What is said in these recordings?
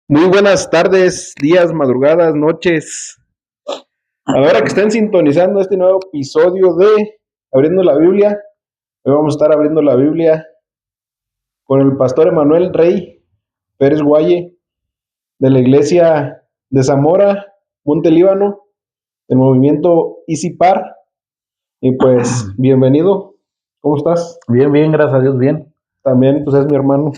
Muy buenas tardes, días, madrugadas, noches. A la hora que estén sintonizando este nuevo episodio de Abriendo la Biblia, hoy vamos a estar abriendo la Biblia con el pastor Emanuel Rey Pérez Guaye de la iglesia de Zamora, Monte Líbano, del movimiento Isipar. Y pues, bienvenido. ¿Cómo estás? Bien, bien, gracias a Dios, bien. También, pues es mi hermano,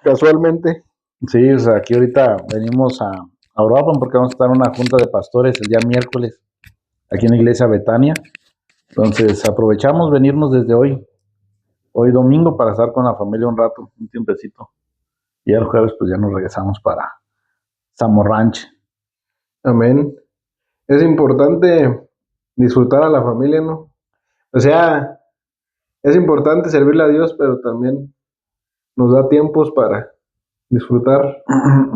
casualmente. Sí, o sea, aquí ahorita venimos a Uruapan porque vamos a estar en una junta de pastores el día miércoles, aquí en la iglesia Betania. Entonces aprovechamos venirnos desde hoy domingo, para estar con la familia un rato, un tiempecito. Y el jueves pues ya nos regresamos para Zamorranch. Amén. Es importante disfrutar a la familia, ¿no? O sea, es importante servirle a Dios, pero también nos da tiempos para disfrutar.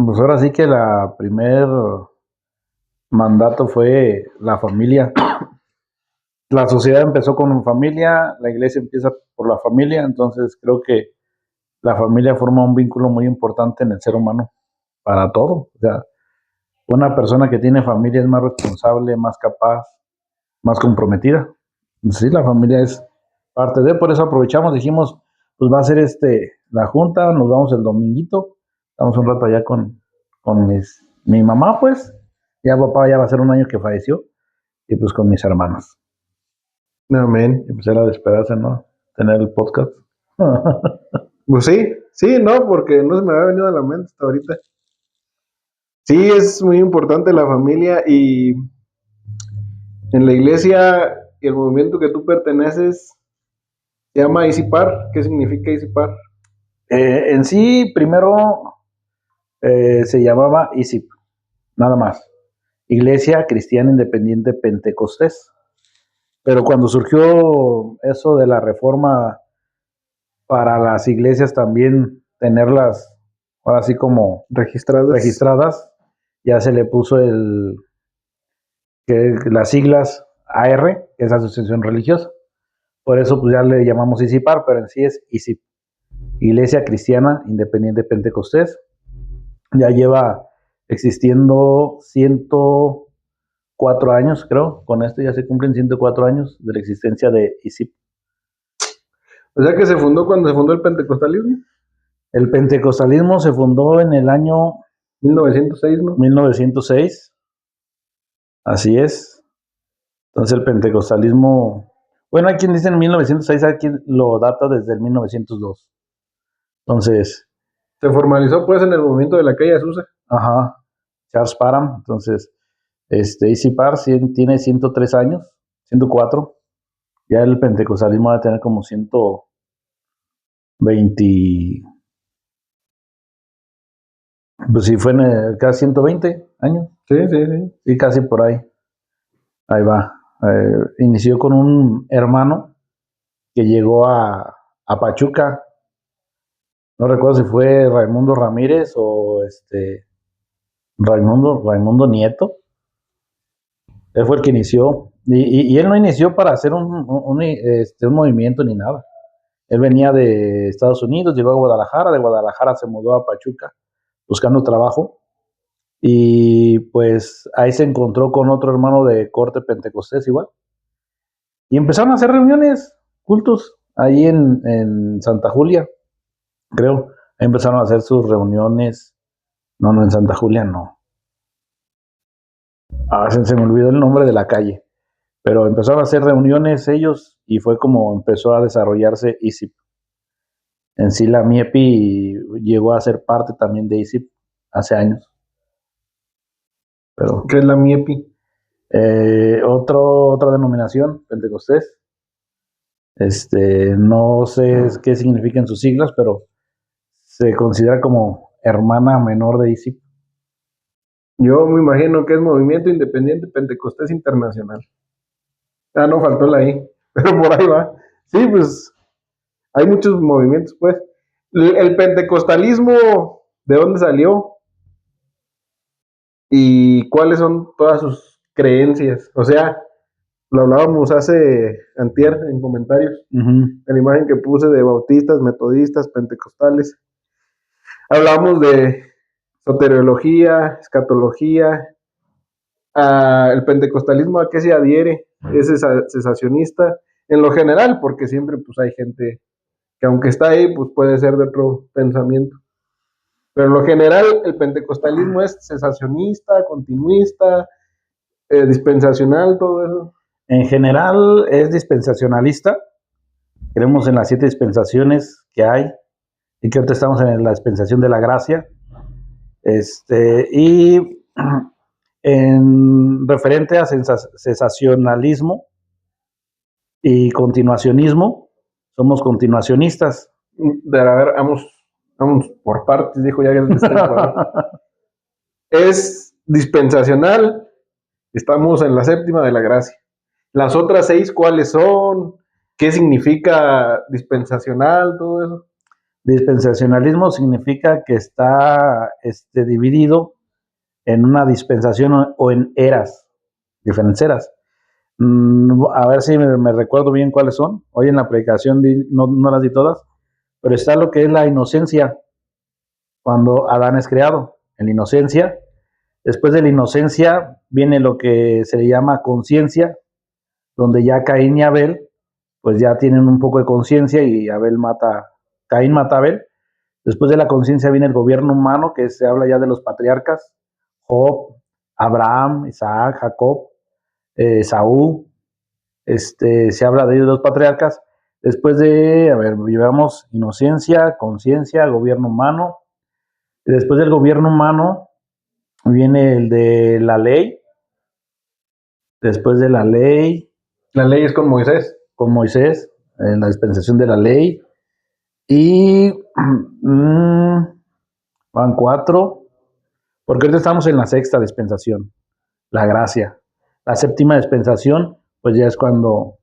Pues ahora sí que la primer mandato fue la familia. La sociedad empezó con familia, la iglesia empieza por la familia, entonces creo que la familia forma un vínculo muy importante en el ser humano para todo. O sea, una persona que tiene familia es más responsable, más capaz, más comprometida. Sí, la familia es parte de, por eso aprovechamos, dijimos, pues va a ser la junta, nos vamos el dominguito, estamos un rato allá con mi mamá, pues, ya papá ya va a ser un año que falleció, y pues con mis hermanos. Amén. Y pues era de esperarse, ¿no? Tener el podcast. Pues sí, sí, no, porque no se me había venido a la mente hasta ahorita. Sí, es muy importante la familia y en la iglesia y el movimiento que tú perteneces se llama Isipar. ¿Qué significa Isipar? En sí, primero se llamaba ISIP, nada más. Iglesia Cristiana Independiente Pentecostés. Pero cuando surgió eso de la reforma para las iglesias también tenerlas ahora sí como registradas, ya se le puso las siglas AR, que es Asociación Religiosa. Por eso pues ya le llamamos ISIPAR, pero en sí es ISIP, Iglesia Cristiana Independiente Pentecostés. Ya lleva existiendo 104 años, creo. Con esto ya se cumplen 104 años de la existencia de ISIP. O sea que se fundó cuando se fundó el pentecostalismo, El pentecostalismo se fundó en el año 1906, ¿no? 1906. Así es. Entonces el pentecostalismo, bueno, hay quien dice en 1906, hay quien lo data desde el 1902. Entonces, Se formalizó pues en el movimiento de la calle Azusa. ajá, Charles Parham. Entonces, ICIPAR tiene 103 años, 104. Ya el pentecostalismo va a tener como 120, pues sí, fue casi 120 años. Sí, sí, sí. Sí, casi por ahí. Ahí va. Inició con un hermano que llegó a Pachuca. No recuerdo si fue Raimundo Ramírez o Raimundo Nieto. Él fue el que inició. Y él no inició para hacer un movimiento ni nada. Él venía de Estados Unidos, llegó a Guadalajara, de Guadalajara se mudó a Pachuca buscando trabajo. Y pues ahí se encontró con otro hermano de corte pentecostés igual. Y empezaron a hacer reuniones, cultos, ahí en Santa Julia, creo. Ahí empezaron a hacer sus reuniones. No, en Santa Julia no. Se me olvidó el nombre de la calle. Pero empezaron a hacer reuniones ellos y fue como empezó a desarrollarse ISIP. En sí la MIEPI llegó a ser parte también de ISIP hace años. Pero ¿Qué es la MIEPI? otra denominación, Pentecostés. No sé qué significan sus siglas, pero se considera como hermana menor de ISIP. Yo me imagino que es Movimiento Independiente Pentecostés Internacional. Ah, no, faltó la I, pero por ahí va. Sí, pues hay muchos movimientos, pues. El pentecostalismo, ¿de dónde salió? ¿Y cuáles son todas sus creencias? O sea, lo hablábamos hace antier en comentarios, Uh-huh. en la imagen que puse de bautistas, metodistas, pentecostales. Hablábamos de soteriología, escatología. El pentecostalismo, ¿a qué se adhiere? Es cesacionista en lo general, porque siempre pues hay gente que aunque está ahí, pues puede ser de otro pensamiento. Pero en lo general el pentecostalismo es cesacionista, continuista, dispensacional, todo eso. En general es dispensacionalista. Creemos en las 7 dispensaciones que hay y que ahorita estamos en la dispensación de la gracia. Y en referente a cesacionalismo y continuacionismo, somos continuacionistas. A ver, vamos por partes, dijo ya que es dispensacional, estamos en la 7ª de la gracia. Las otras 6, ¿cuáles son? ¿Qué significa dispensacional? Todo eso. Dispensacionalismo significa que está dividido en una dispensación o en eras, diferentes eras. A ver si me recuerdo bien cuáles son. Hoy en la predicación no las di todas, pero está lo que es la inocencia, cuando Adán es creado, en la inocencia. Después de la inocencia viene lo que se le llama conciencia, donde ya Caín y Abel, pues ya tienen un poco de conciencia y Caín mata a Abel. Después de la conciencia viene el gobierno humano, que se habla ya de los patriarcas, Job, Abraham, Isaac, Jacob, Saúl, se habla de ellos los patriarcas. Después llevamos inocencia, conciencia, gobierno humano. Y después del gobierno humano viene el de la ley. Después de la ley. La ley es con Moisés. Con Moisés, en la dispensación de la ley. Y van 4. Porque ahorita estamos en la 6ª dispensación, la gracia. La 7ª dispensación, pues ya es cuando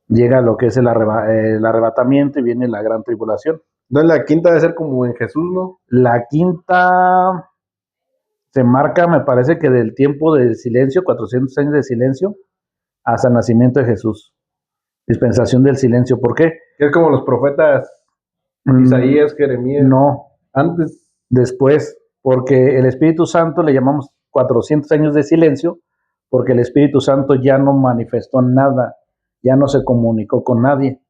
llega lo que es el arrebatamiento y viene la gran tribulación. Entonces la 5ª debe ser como en Jesús, ¿no? La 5ª se marca, me parece que del tiempo de silencio, 400 años de silencio, hasta el nacimiento de Jesús. Dispensación del silencio. ¿Por qué? Es como los profetas Isaías, Jeremías. No. Antes. Después, porque el Espíritu Santo le llamamos 400 años de silencio, porque el Espíritu Santo ya no manifestó nada, ya no se comunicó con nadie.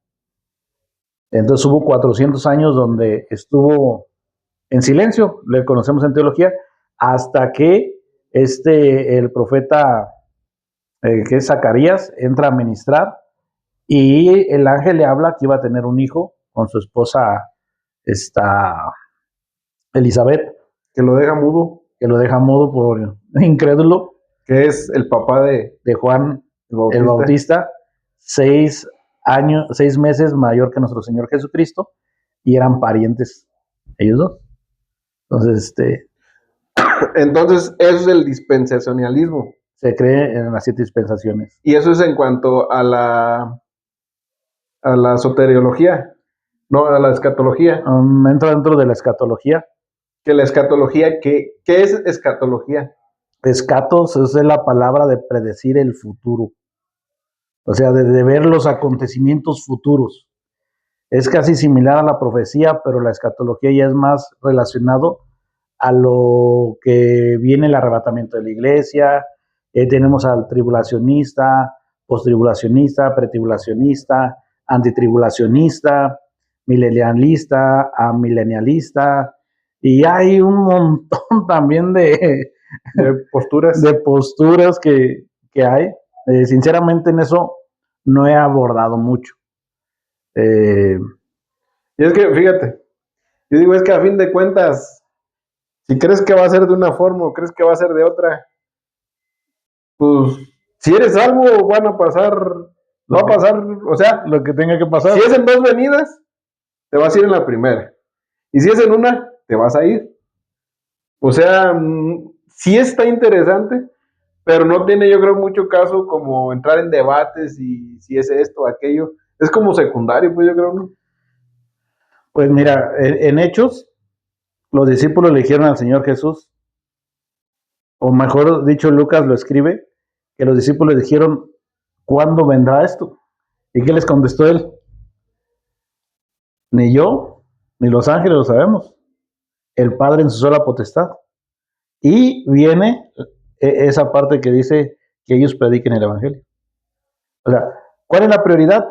Entonces hubo 400 años donde estuvo en silencio, le conocemos en teología, hasta que el profeta, que es Zacarías, entra a ministrar y el ángel le habla que iba a tener un hijo con su esposa, Elizabeth. Que lo deja mudo. Que lo deja mudo por incrédulo. Que es el papá de Juan el Bautista. 6 meses mayor que nuestro Señor Jesucristo. Y eran parientes ellos dos. Entonces, eso es el dispensacionalismo. Se cree en las 7 dispensaciones. Y eso es en cuanto a la soteriología, no a la escatología. Entra dentro de la escatología. Que la escatología, ¿qué es escatología? Escatos es la palabra de predecir el futuro. O sea, de ver los acontecimientos futuros. Es casi similar a la profecía, pero la escatología ya es más relacionado a lo que viene el arrebatamiento de la iglesia. Tenemos al tribulacionista, postribulacionista, pretribulacionista, antitribulacionista, milenialista, amilenialista, y hay un montón también de posturas que hay. Sinceramente en eso no he abordado mucho. Y es que, fíjate, yo digo, es que a fin de cuentas, si crees que va a ser de una forma o crees que va a ser de otra, pues, si eres salvo, va a pasar, o sea, lo que tenga que pasar. Si es en 2 venidas, te vas a ir en la primera. Y si es en una, te vas a ir. O sea, sí está interesante, pero no tiene, yo creo, mucho caso como entrar en debates y si es esto o aquello. Es como secundario, pues yo creo, ¿no? Pues mira, en Hechos, los discípulos le dijeron al Señor Jesús, o mejor dicho, Lucas lo escribe, que los discípulos le dijeron, ¿cuándo vendrá esto? ¿Y qué les contestó él? Ni yo, ni los ángeles lo sabemos. El Padre en su sola potestad. Y viene esa parte que dice que ellos prediquen el evangelio. O sea, ¿cuál es la prioridad?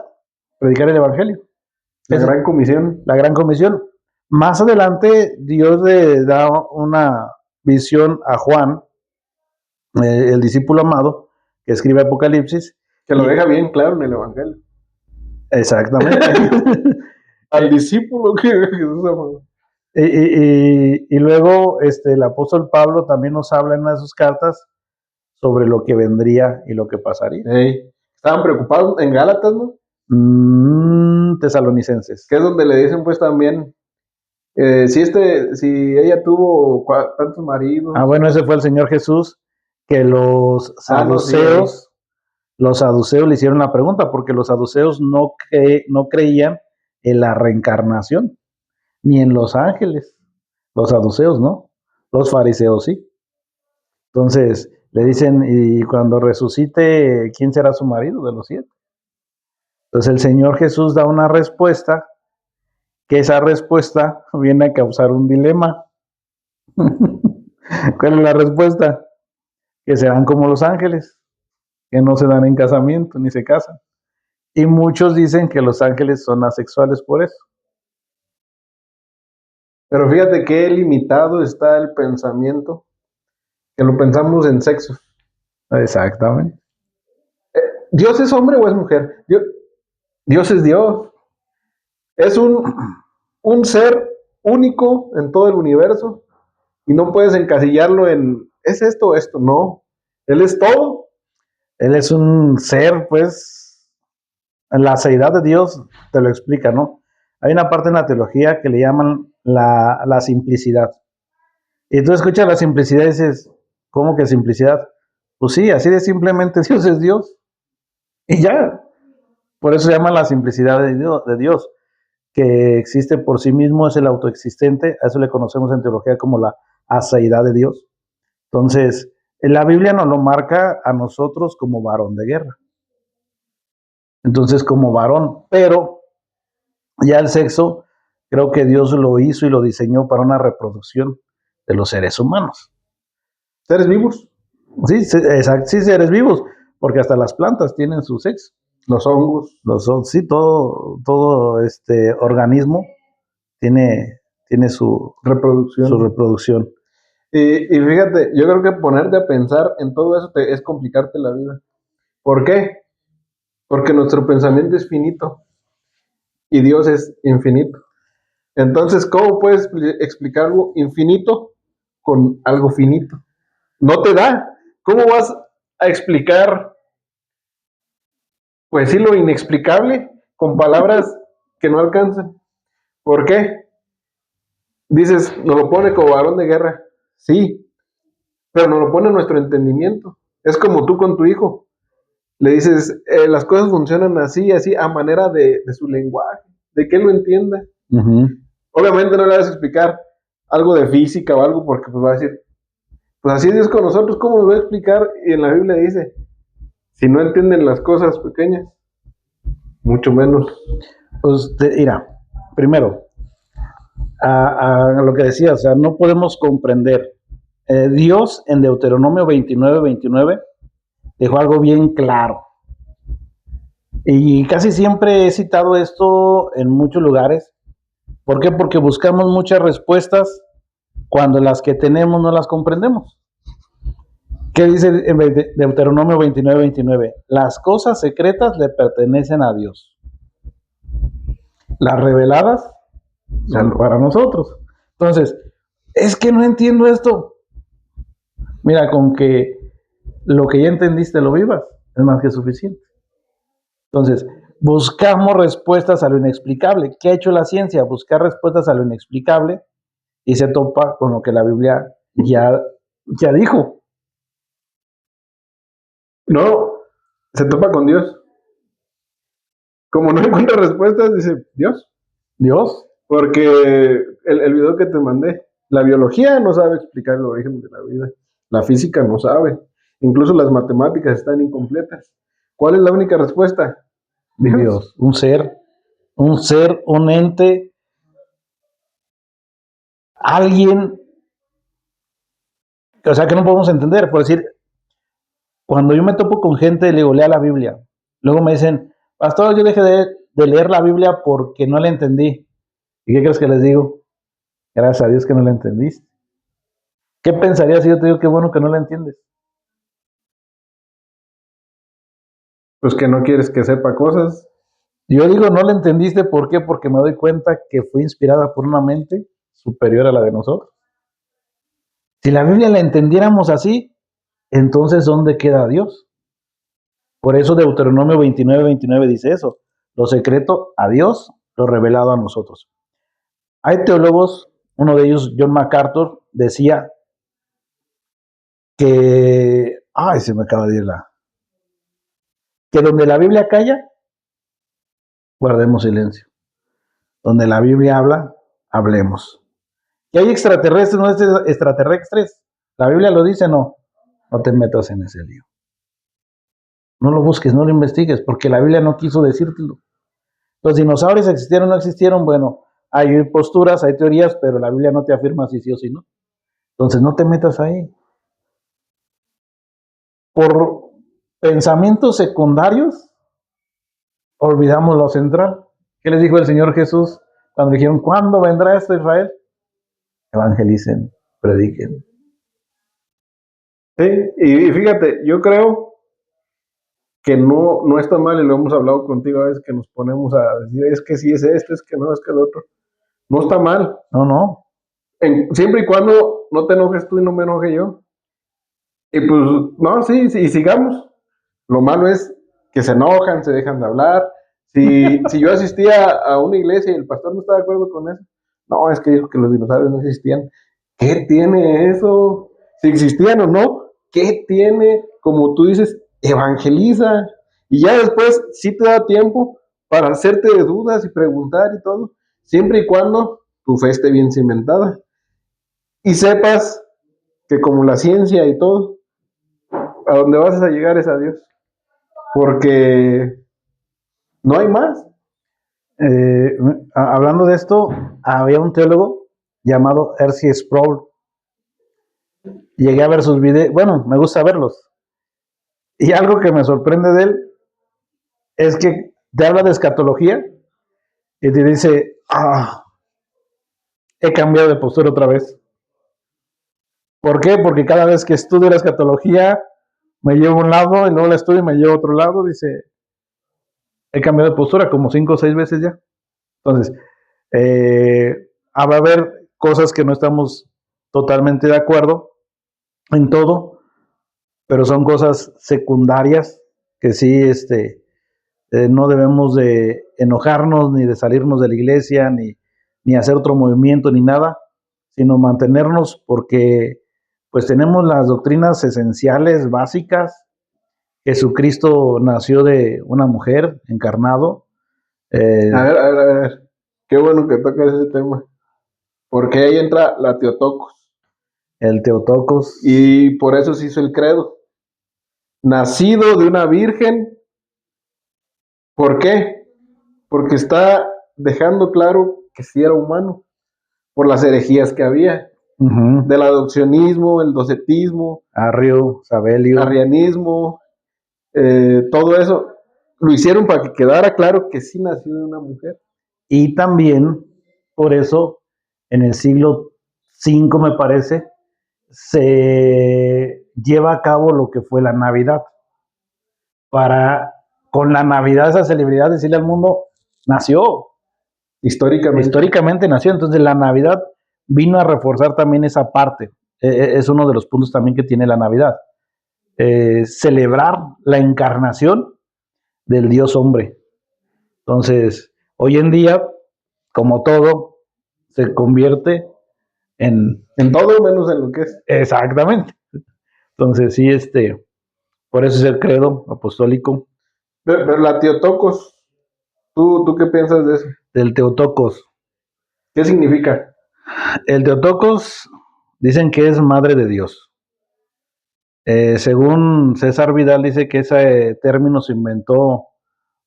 Predicar el evangelio. La gran comisión. La gran comisión. Más adelante Dios le da una visión a Juan, el discípulo amado, que escribe Apocalipsis. Que lo deja bien claro en el evangelio. Exactamente. Al discípulo que Jesús amó. Y luego el apóstol Pablo también nos habla en una de sus cartas sobre lo que vendría y lo que pasaría. Hey, estaban preocupados en Gálatas, ¿no? Tesalonicenses. Que es donde le dicen pues también, si ella tuvo tantos maridos. Bueno, ese fue el Señor Jesús, que los saduceos, los saduceos le hicieron la pregunta, porque los saduceos no creían en la reencarnación, ni en los ángeles. Los saduceos no, los fariseos sí. Entonces le dicen, y cuando resucite, ¿quién será su marido de los 7? Entonces el Señor Jesús da una respuesta, que esa respuesta viene a causar un dilema. ¿Cuál es la respuesta? Que serán como los ángeles, que no se dan en casamiento ni se casan. Y muchos dicen que los ángeles son asexuales por eso. Pero fíjate qué limitado está el pensamiento, que lo pensamos en sexo. Exactamente. ¿Dios es hombre o es mujer? Dios es Dios. Es un ser único en todo el universo y no puedes encasillarlo en, ¿es esto o esto? No. Él es todo. Él es un ser, pues, la seidad de Dios te lo explica, ¿no? Hay una parte en la teología que le llaman la simplicidad. Y tú escuchas la simplicidad y dices, ¿cómo que simplicidad? Pues sí, así de simplemente Dios es Dios. Y ya. Por eso se llama la simplicidad de Dios, que existe por sí mismo, es el autoexistente. A eso le conocemos en teología como la aseidad de Dios. Entonces, la Biblia nos lo marca a nosotros como varón de guerra. Entonces, como varón, pero ya el sexo, creo que Dios lo hizo y lo diseñó para una reproducción de los seres humanos. ¿Seres vivos? Sí, exacto, sí, seres vivos, porque hasta las plantas tienen su sexo. Los hongos. Sí, todo organismo tiene su reproducción. Y fíjate, yo creo que ponerte a pensar en todo eso es complicarte la vida. ¿Por qué? Porque nuestro pensamiento es finito y Dios es infinito. Entonces, ¿cómo puedes explicar algo infinito con algo finito? No te da. ¿Cómo vas a explicar, pues sí, lo inexplicable con palabras que no alcanzan? ¿Por qué? Dices, nos lo pone como varón de guerra. Sí, pero nos lo pone nuestro entendimiento. Es como tú con tu hijo. Le dices, las cosas funcionan así, así, a manera de su lenguaje, de que él lo entienda. Obviamente no le vas a explicar algo de física o algo porque pues va a decir, pues así es Dios con nosotros, ¿cómo nos va a explicar? Y en la Biblia dice, si no entienden las cosas pequeñas, mucho menos. Pues mira, primero, a lo que decía, o sea, no podemos comprender. Dios en Deuteronomio 29 dejó algo bien claro. Y casi siempre he citado esto en muchos lugares. ¿Por qué? Porque buscamos muchas respuestas cuando las que tenemos no las comprendemos. ¿Qué dice en Deuteronomio 29? Las cosas secretas le pertenecen a Dios. Las reveladas son para nosotros. Entonces, es que no entiendo esto. Mira, con que lo que ya entendiste lo vivas, es más que suficiente. Entonces, buscamos respuestas a lo inexplicable. ¿Qué ha hecho la ciencia? Buscar respuestas a lo inexplicable y se topa con lo que la Biblia ya dijo. No, se topa con Dios. Como no encuentra respuestas, dice, Dios. Dios. Porque el video que te mandé, la biología no sabe explicar el origen de la vida. La física no sabe. Incluso las matemáticas están incompletas. ¿Cuál es la única respuesta? Dios. Un ser, un ente, alguien O sea, que no podemos entender. Por decir, cuando yo me topo con gente, le digo, lea la Biblia. Luego me dicen, pastor, yo dejé de leer la Biblia porque no la entendí. ¿Y qué crees que les digo? Gracias a Dios que no la entendiste. ¿Qué pensarías si yo te digo qué bueno que no la entiendes? Pues que no quieres que sepa cosas. Yo digo, no la entendiste, ¿por qué? Porque me doy cuenta que fue inspirada por una mente superior a la de nosotros. Si la Biblia la entendiéramos así, entonces ¿dónde queda Dios? Por eso Deuteronomio 29 dice eso. Lo secreto a Dios, lo revelado a nosotros. Hay teólogos, uno de ellos, John MacArthur, decía que, ay, se me acaba de ir que donde la Biblia calla, guardemos silencio. Donde la Biblia habla, hablemos. ¿Que hay extraterrestres, no es extraterrestres? ¿La Biblia lo dice? No. No te metas en ese lío. No lo busques, no lo investigues, porque la Biblia no quiso decírtelo. Los dinosaurios existieron o no existieron, bueno, hay posturas, hay teorías, pero la Biblia no te afirma si sí o si no. Entonces no te metas ahí. Por pensamientos secundarios, olvidamos lo central. ¿Qué les dijo el Señor Jesús cuando dijeron, ¿cuándo vendrá esto Israel? Evangelicen, prediquen. Sí, y fíjate, yo creo que no está mal, y lo hemos hablado contigo a veces, que nos ponemos a decir, es que sí es esto, es que no, es que el otro. No está mal. No. Siempre y cuando no te enojes tú y no me enoje yo. Y pues, no, sí, y sigamos. Lo malo es que se enojan, se dejan de hablar. Si yo asistía a una iglesia y el pastor no estaba de acuerdo con eso, no, es que dijo que los dinosaurios no existían. ¿Qué tiene eso? Si existían o no, ¿qué tiene? Como tú dices, evangeliza. Y ya después sí te da tiempo para hacerte de dudas y preguntar y todo, siempre y cuando tu fe esté bien cimentada. Y sepas que como la ciencia y todo, a donde vas a llegar es a Dios. Porque no hay más. Eh, Hablando de esto, había un teólogo llamado R.C. Sproul. Llegué a ver sus videos, bueno, me gusta verlos. Y algo que me sorprende de él es que te habla de escatología y te dice, he cambiado de postura otra vez. ¿Por qué? Porque cada vez que estudio la escatología me llevo a un lado y luego la estudio y me llevo a otro lado. Dice, he cambiado de postura como 5 o 6 veces ya. Entonces, va a haber cosas que no estamos totalmente de acuerdo en todo, pero son cosas secundarias que sí, no debemos de enojarnos ni de salirnos de la iglesia ni hacer otro movimiento ni nada, sino mantenernos porque pues tenemos las doctrinas esenciales, básicas. Jesucristo nació de una mujer encarnado. A ver. Qué bueno que tocas ese tema. Porque ahí entra la Teotocos. El Teotocos. Y por eso se hizo el credo. Nacido de una virgen. ¿Por qué? Porque está dejando claro que sí era humano. Por las herejías que había. Del adopcionismo, el docetismo. Arrio, Sabelio. Arrianismo. Todo eso. Lo hicieron para que quedara claro que sí nació de una mujer. Y también, por eso, en el siglo V, me parece, se lleva a cabo lo que fue la Navidad. Para, con la Navidad, esa celebridad, decirle al mundo, nació. Históricamente nació. Entonces, la Navidad vino a reforzar también esa parte. Es uno de los puntos también que tiene la Navidad. Celebrar la encarnación del Dios hombre. Entonces, hoy en día, como todo, se convierte en todo menos en lo que es. Exactamente. Entonces, sí, por eso es el credo apostólico. Pero la Teotocos, ¿tú qué piensas de eso? Del Teotocos. ¿Qué significa? El Teotocos dicen que es madre de Dios. Según César Vidal, dice que ese término se inventó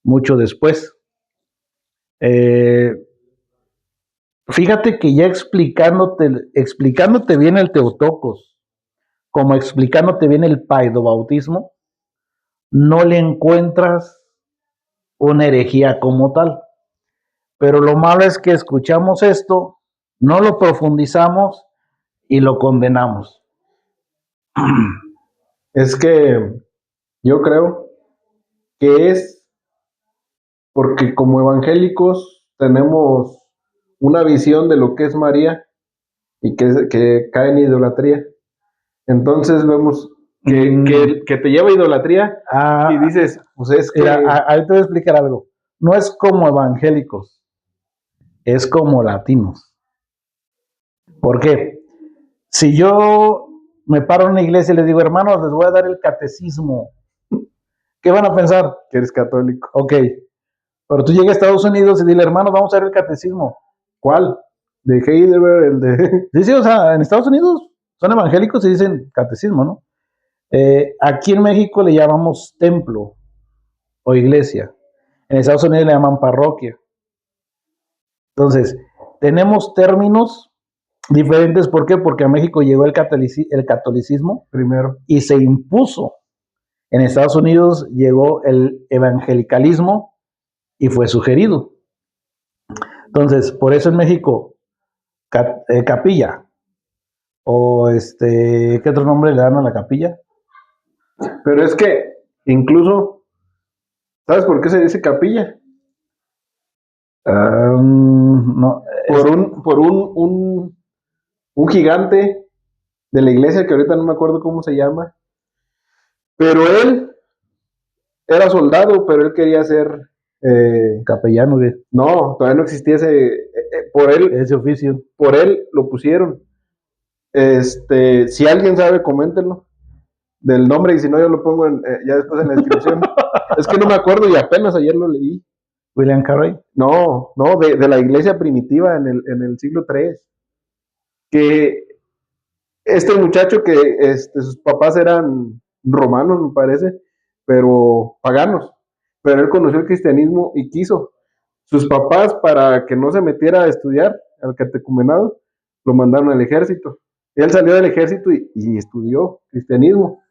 mucho después. Fíjate que ya explicándote bien el Teotocos, como explicándote bien el paidobautismo, no le encuentras una herejía como tal. Pero lo malo es que escuchamos esto, no lo profundizamos y lo condenamos. Es que yo creo que es porque como evangélicos tenemos una visión de lo que es María y que cae en idolatría. Entonces vemos que te lleva a idolatría y dices, pues es que... Mira, ahí te voy a explicar algo. No es como evangélicos, es como latinos. ¿Por qué? Si yo me paro en una iglesia y les digo, hermanos, les voy a dar el catecismo, ¿qué van a pensar? Que eres católico. Ok, pero tú llegas a Estados Unidos y dile, hermanos, vamos a dar el catecismo. ¿Cuál? ¿De Heidelberg? ¿El de...? Sí, sí, o sea, en Estados Unidos son evangélicos y dicen catecismo, ¿no? Aquí en México le llamamos templo o iglesia. En Estados Unidos le llaman parroquia. Entonces, tenemos términos diferentes. ¿Por qué? Porque a México llegó el catolicismo Primero. y se impuso. En Estados Unidos llegó el evangelicalismo y fue sugerido. Entonces, por eso en México, capilla, o ¿qué otro nombre le dan a la capilla? Pero es que incluso, ¿sabes por qué se dice capilla? No. Por un gigante de la iglesia que ahorita no me acuerdo cómo se llama, pero él era soldado, pero él quería ser... Capellano, no, todavía no existía ese oficio. Por él lo pusieron. Si alguien sabe, coméntenlo del nombre y si no yo lo pongo ya después en la descripción. Es que no me acuerdo y apenas ayer lo leí. William Carey. No, de la iglesia primitiva en el siglo III. Que este muchacho que sus papás eran romanos, me parece, pero paganos. Pero él conoció el cristianismo y quiso. Sus papás, para que no se metiera a estudiar al catecumenado, lo mandaron al ejército. Él salió del ejército y estudió cristianismo.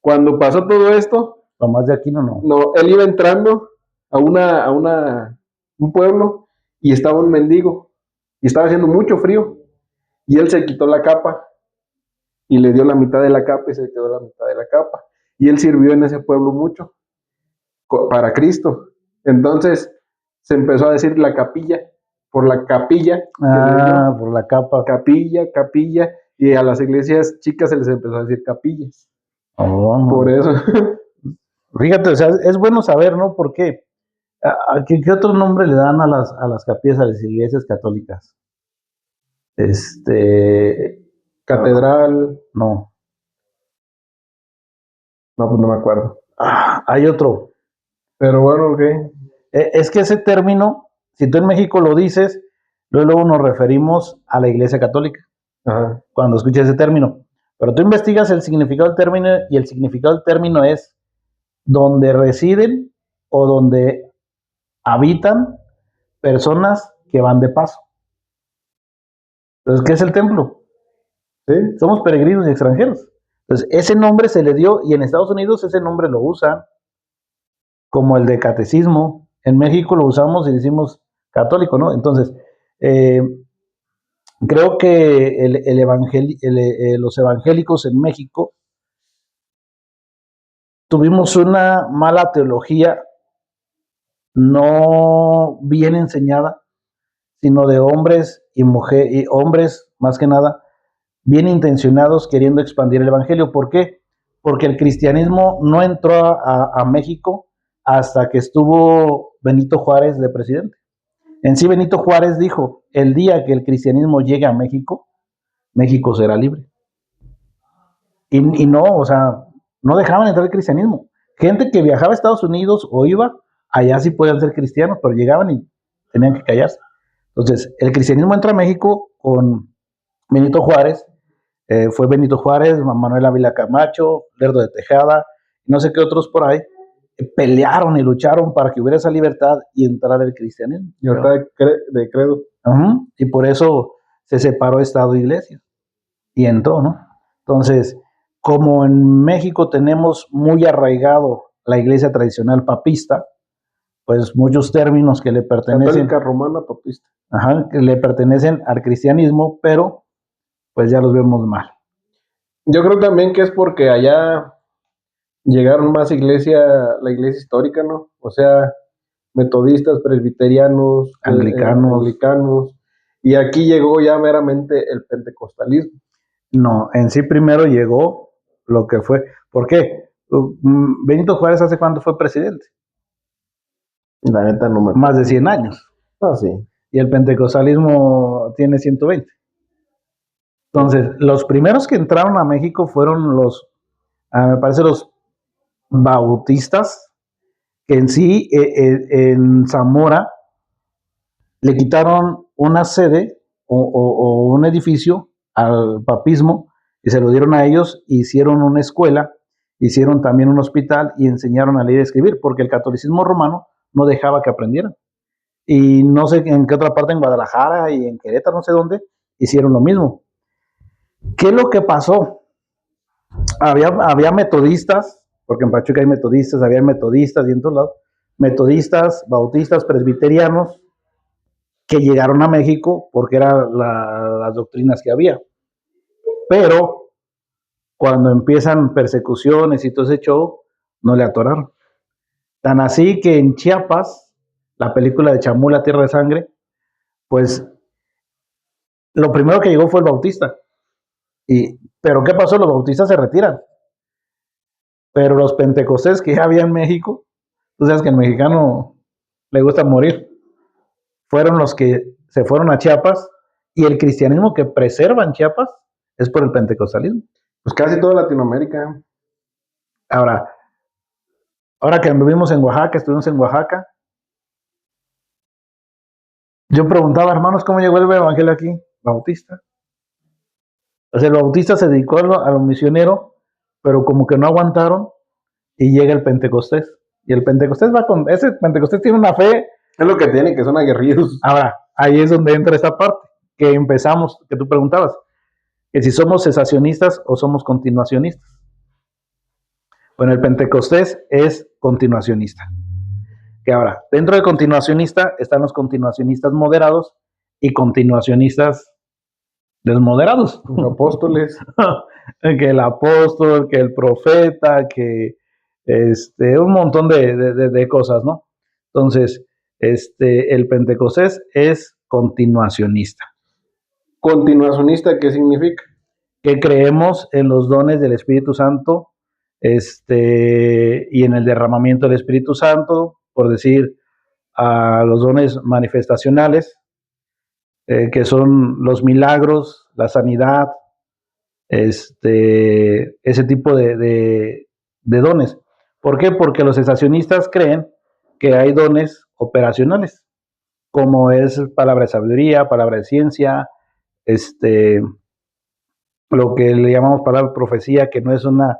Cuando pasó todo esto, Tomás de Aquino no. no, él iba entrando a un pueblo y estaba un mendigo y estaba haciendo mucho frío y él se quitó la capa y le dio la mitad de la capa y se quedó la mitad de la capa y él sirvió en ese pueblo mucho para Cristo. Entonces se empezó a decir la capilla por la capilla. Por la capa. Capilla y a las iglesias chicas se les empezó a decir capillas. Oh, por eso. Fíjate, o sea, es bueno saber, ¿no? ¿Por qué? ¿Qué otro nombre le dan a las capillas a las iglesias católicas? Catedral. No. No, pues no me acuerdo. Hay otro. Pero bueno, ok. Es que ese término, si tú en México lo dices, luego nos referimos a la iglesia católica. Ajá. Cuando escuchas ese término. Pero tú investigas el significado del término y el significado del término es donde residen o donde habitan personas que van de paso. Entonces, ¿qué es el templo? ¿Sí? Somos peregrinos y extranjeros. Entonces, ese nombre se le dio y en Estados Unidos ese nombre lo usan como el de catecismo. En México lo usamos y decimos católico, ¿no? Entonces, creo que los evangélicos en México tuvimos una mala teología no bien enseñada, sino de hombres y mujeres, y hombres más que nada, bien intencionados queriendo expandir el evangelio. ¿Por qué? Porque el cristianismo no entró a México hasta que estuvo Benito Juárez de presidente. En sí, Benito Juárez dijo, el día que el cristianismo llegue a México, México será libre. Y no, o sea, no dejaban entrar el cristianismo. Gente que viajaba a Estados Unidos o iba, allá sí podían ser cristianos, pero llegaban y tenían que callarse. Entonces, el cristianismo entra a México con Benito Juárez, fue Benito Juárez, Manuel Ávila Camacho, Lerdo de Tejada, no sé qué otros por ahí, pelearon y lucharon para que hubiera esa libertad y entrara el cristianismo. Libertad de credo. Y por eso se separó Estado e Iglesia y entró, ¿no? Entonces, como en México tenemos muy arraigado la iglesia tradicional papista, pues muchos términos que le pertenecen, Católica, romana, papista. que le pertenecen al cristianismo, pero pues ya los vemos mal. Yo creo también que es porque allá llegaron más la iglesia histórica, ¿no? O sea, metodistas, presbiterianos, anglicanos, y aquí llegó ya meramente el pentecostalismo. No, en sí primero llegó lo que fue. ¿Por qué? Benito Juárez, ¿hace cuánto fue presidente? La neta no me... Más de 100 años. Ah, sí. Y el pentecostalismo tiene 120. Entonces, los primeros que entraron a México fueron me parece los bautistas, que en sí, en Zamora, le quitaron una sede o un edificio al papismo y se lo dieron a ellos, hicieron una escuela, hicieron también un hospital y enseñaron a leer y escribir, porque el catolicismo romano no dejaba que aprendieran. Y no sé en qué otra parte, en Guadalajara y en Querétaro, no sé dónde, hicieron lo mismo. ¿Qué es lo que pasó? Había metodistas, porque en Pachuca hay metodistas, había metodistas y en todos lados, metodistas, bautistas, presbiterianos, que llegaron a México porque eran las doctrinas que había. Pero cuando empiezan persecuciones y todo ese show, no le atoraron. Tan así que en Chiapas, la película de Chamula, Tierra de Sangre, pues lo primero que llegó fue el bautista. Pero ¿qué pasó? Los bautistas se retiran. Pero los pentecostés que ya había en México, tú sabes que al mexicano le gusta morir, fueron los que se fueron a Chiapas, y el cristianismo que preserva en Chiapas es por el pentecostalismo. Pues casi toda Latinoamérica. Ahora que estuvimos en Oaxaca, yo preguntaba, hermanos, ¿cómo llegó el evangelio aquí? Bautista. O sea, el bautista se dedicó a lo misionero, pero como que no aguantaron y llega el Pentecostés. Y el Pentecostés ese Pentecostés tiene una fe. Es lo que tiene, que son aguerridos. Ahora, ahí es donde entra esta parte, que empezamos, que tú preguntabas, que si somos cesacionistas o somos continuacionistas. Bueno, el Pentecostés es continuacionista. Que ahora, dentro de continuacionista están los continuacionistas moderados y continuacionistas desmoderados. Los apóstoles. Que el apóstol, que el profeta, que un montón de cosas, ¿no? Entonces, el Pentecostés es continuacionista. ¿Continuacionista qué significa? Que creemos en los dones del Espíritu Santo, y en el derramamiento del Espíritu Santo, por decir, a los dones manifestacionales, que son los milagros, la sanidad, ese tipo de dones. ¿Por qué? Porque los cesacionistas creen que hay dones operacionales, como es palabra de sabiduría, palabra de ciencia, lo que le llamamos palabra de profecía, que no es una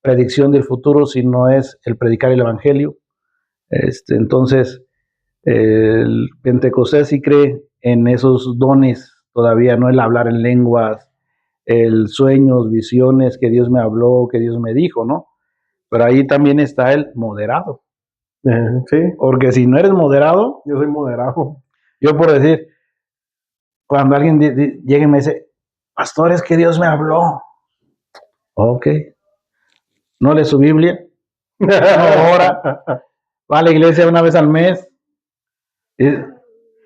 predicción del futuro, sino es el predicar el evangelio. Entonces, el Pentecostés sí cree en esos dones todavía, no el hablar en lenguas, el sueños, visiones, que Dios me habló, que Dios me dijo, ¿no? Pero ahí también está el moderado. Sí. Porque si no eres moderado... Yo soy moderado. Yo por decir, cuando alguien llega y me dice, pastor, es que Dios me habló. Ok. No lee su Biblia. No ora. Va a la iglesia una vez al mes. Y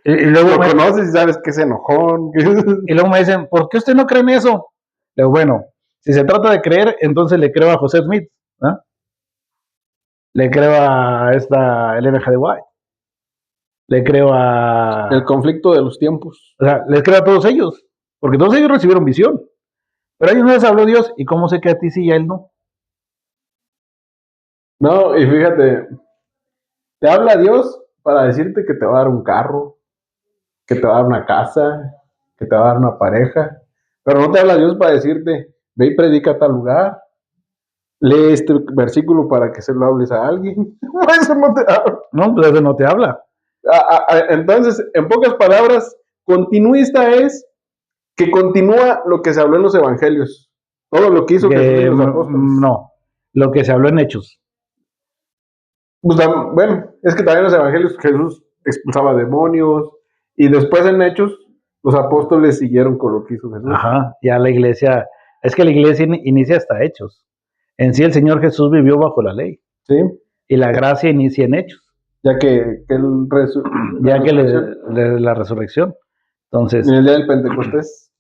luego lo conoces y sabes que es enojón. Y luego me dicen, ¿por qué usted no cree en eso? Le digo, bueno, si se trata de creer, entonces le creo a José Smith, ¿no? Le creo a esta Elena G. White. Le creo a... El conflicto de los tiempos. O sea, les creo a todos ellos, porque todos ellos recibieron visión. Pero a ellos no les habló Dios, ¿y cómo sé que a ti sí y a él no? No, y fíjate, te habla Dios para decirte que te va a dar un carro, que te va a dar una casa, que te va a dar una pareja, pero no te habla Dios para decirte, ve y predica a tal lugar, lee este versículo para que se lo hables a alguien. Eso no te habla. No, pues eso no te habla. Entonces, en pocas palabras, continuista es que continúa lo que se habló en los evangelios. Todo lo que hizo Jesús y los apóstoles. No, lo que se habló en Hechos. Pues, bueno, es que también en los evangelios Jesús expulsaba demonios y después en Hechos los apóstoles siguieron con lo que hizo Jesús. Ajá, ya la iglesia, es que la iglesia inicia hasta Hechos. En sí el Señor Jesús vivió bajo la ley. Sí. Y la gracia inicia en Hechos. Ya que la resurrección. Entonces, en el día del Pentecostés.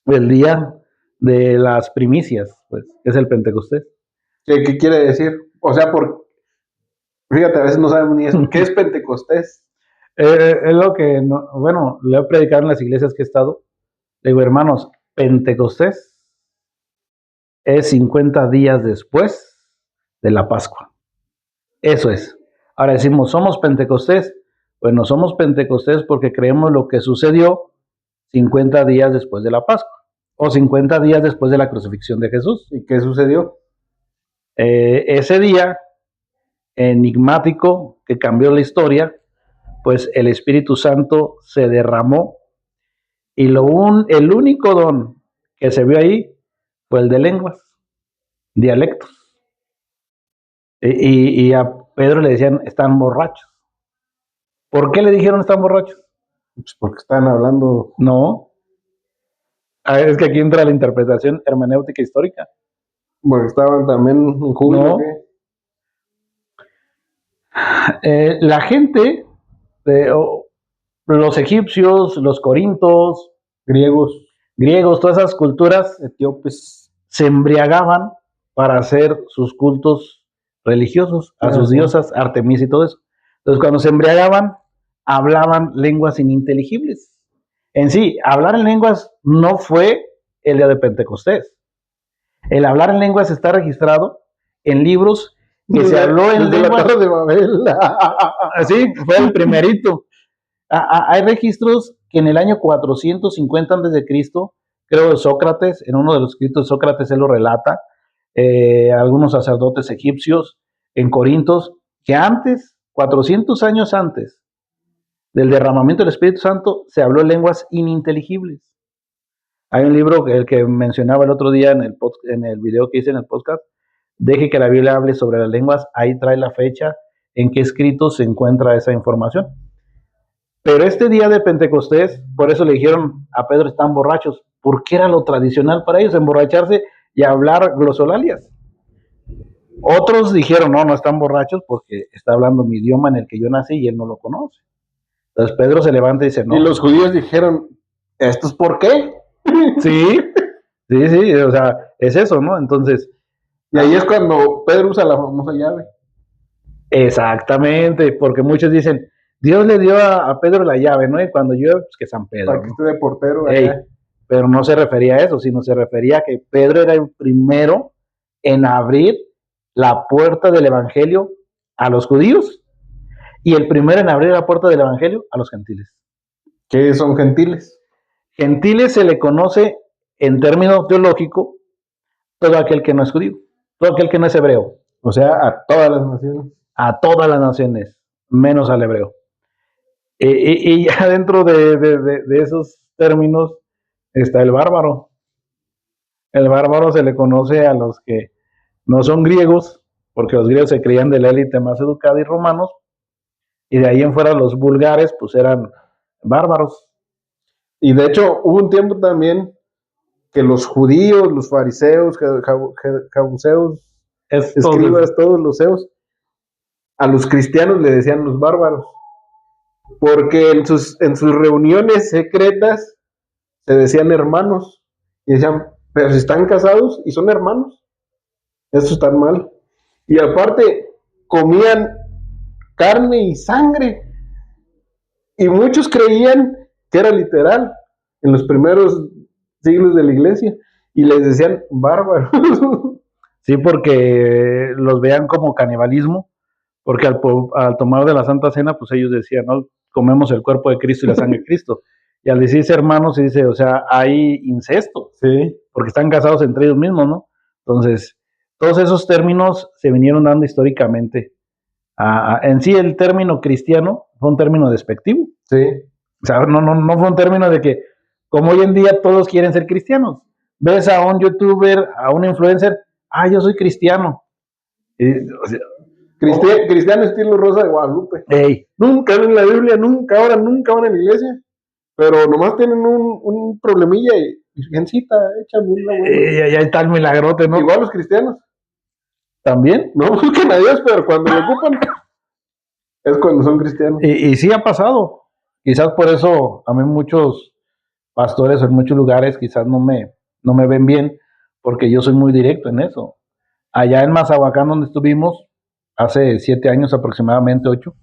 El día de las primicias, pues, es el Pentecostés. ¿Qué quiere decir? O sea, fíjate, a veces no sabemos ni eso. ¿Qué es Pentecostés? Es lo que, bueno, le he predicado en las iglesias que he estado. Le digo, hermanos, Pentecostés es 50 días después de la Pascua. Eso es. Ahora decimos, ¿somos Pentecostés? Bueno, somos Pentecostés porque creemos lo que sucedió 50 días después de la Pascua o 50 días después de la crucifixión de Jesús. ¿Y qué sucedió? Ese día enigmático que cambió la historia, pues el Espíritu Santo se derramó y el único don que se vio ahí fue el de lenguas, dialectos. Y a Pedro le decían, están borrachos. ¿Por qué le dijeron están borrachos? Pues porque están hablando. No. Es que aquí entra la interpretación hermenéutica histórica. Porque estaban también en júbilo. No. La gente, los egipcios, los corintos, griegos, todas esas culturas etíopes, se embriagaban para hacer sus cultos religiosos a sus diosas, Artemis y todo eso. Entonces, cuando se embriagaban, hablaban lenguas ininteligibles. En sí, hablar en lenguas no fue el día de Pentecostés. El hablar en lenguas está registrado en libros que se habló en lenguas. La de Babel. Sí, fue el primerito. Hay registros que en el año 450 a.C., creo de Sócrates, en uno de los escritos de Sócrates él lo relata, algunos sacerdotes egipcios en Corintos, que antes, 400 años antes del derramamiento del Espíritu Santo, se habló en lenguas ininteligibles. Hay un libro, el que mencionaba el otro día en el video que hice en el podcast, Deje que la Biblia hable sobre las lenguas, ahí trae la fecha en qué escrito se encuentra esa información. Pero este día de Pentecostés, por eso le dijeron a Pedro, están borrachos, porque era lo tradicional para ellos, emborracharse y hablar glosolalias. Otros dijeron, no están borrachos porque está hablando mi idioma en el que yo nací y él no lo conoce. Entonces Pedro se levanta y dice, no. Y los judíos dijeron, ¿esto es por qué? Sí, o sea, es eso, ¿no? Entonces... Y ahí es cuando Pedro usa la famosa llave. Exactamente, porque muchos dicen, Dios le dio a Pedro la llave, ¿no? Y cuando llueve, pues que San Pedro. Para que esté de portero. Pero no se refería a eso, sino se refería a que Pedro era el primero en abrir la puerta del evangelio a los judíos y el primero en abrir la puerta del evangelio a los gentiles. ¿Qué son gentiles? Gentiles se le conoce en término teológico todo aquel que no es judío, todo aquel que no es hebreo. O sea, a todas las naciones. A todas las naciones, menos al hebreo. Y ya dentro de esos términos está el bárbaro. El bárbaro se le conoce a los que no son griegos, porque los griegos se creían de la élite más educada y romanos, y de ahí en fuera los vulgares pues eran bárbaros. Y de hecho hubo un tiempo también que los judíos, los fariseos, jabuseos, escribas, todos los seos, a los cristianos le decían los bárbaros, porque en sus reuniones secretas se decían hermanos, y decían, pero si están casados y son hermanos, eso está mal. Y aparte, comían carne y sangre, y muchos creían que era literal, en los primeros siglos de la iglesia, y les decían bárbaros. Sí, porque los vean como canibalismo, porque al tomar de la Santa Cena, pues ellos decían, ¿no? Comemos el cuerpo de Cristo y la sangre de Cristo. Y al decirse hermanos, se dice, o sea, hay incesto, sí, porque están casados entre ellos mismos, ¿no? Entonces, todos esos términos se vinieron dando históricamente. En sí, el término cristiano fue un término despectivo. Sí. O sea, no fue un término de que, como hoy en día todos quieren ser cristianos. ves a un youtuber, a un influencer, yo soy cristiano. O sea, Cristiano estilo Rosa de Guadalupe. hey, Nunca ven la Biblia, nunca oran, nunca van a la iglesia. Pero nomás tienen un problemilla y virgencita, échame una buena. ya está el milagrote, ¿no? Igual los cristianos. También. No buscan a Dios, pero cuando lo ocupan es cuando son cristianos. Y sí ha pasado. Quizás por eso a mí muchos pastores en muchos lugares quizás no me ven bien, porque yo soy muy directo en eso. Allá en Mazahuacán, donde estuvimos, hace 7 años aproximadamente, 8,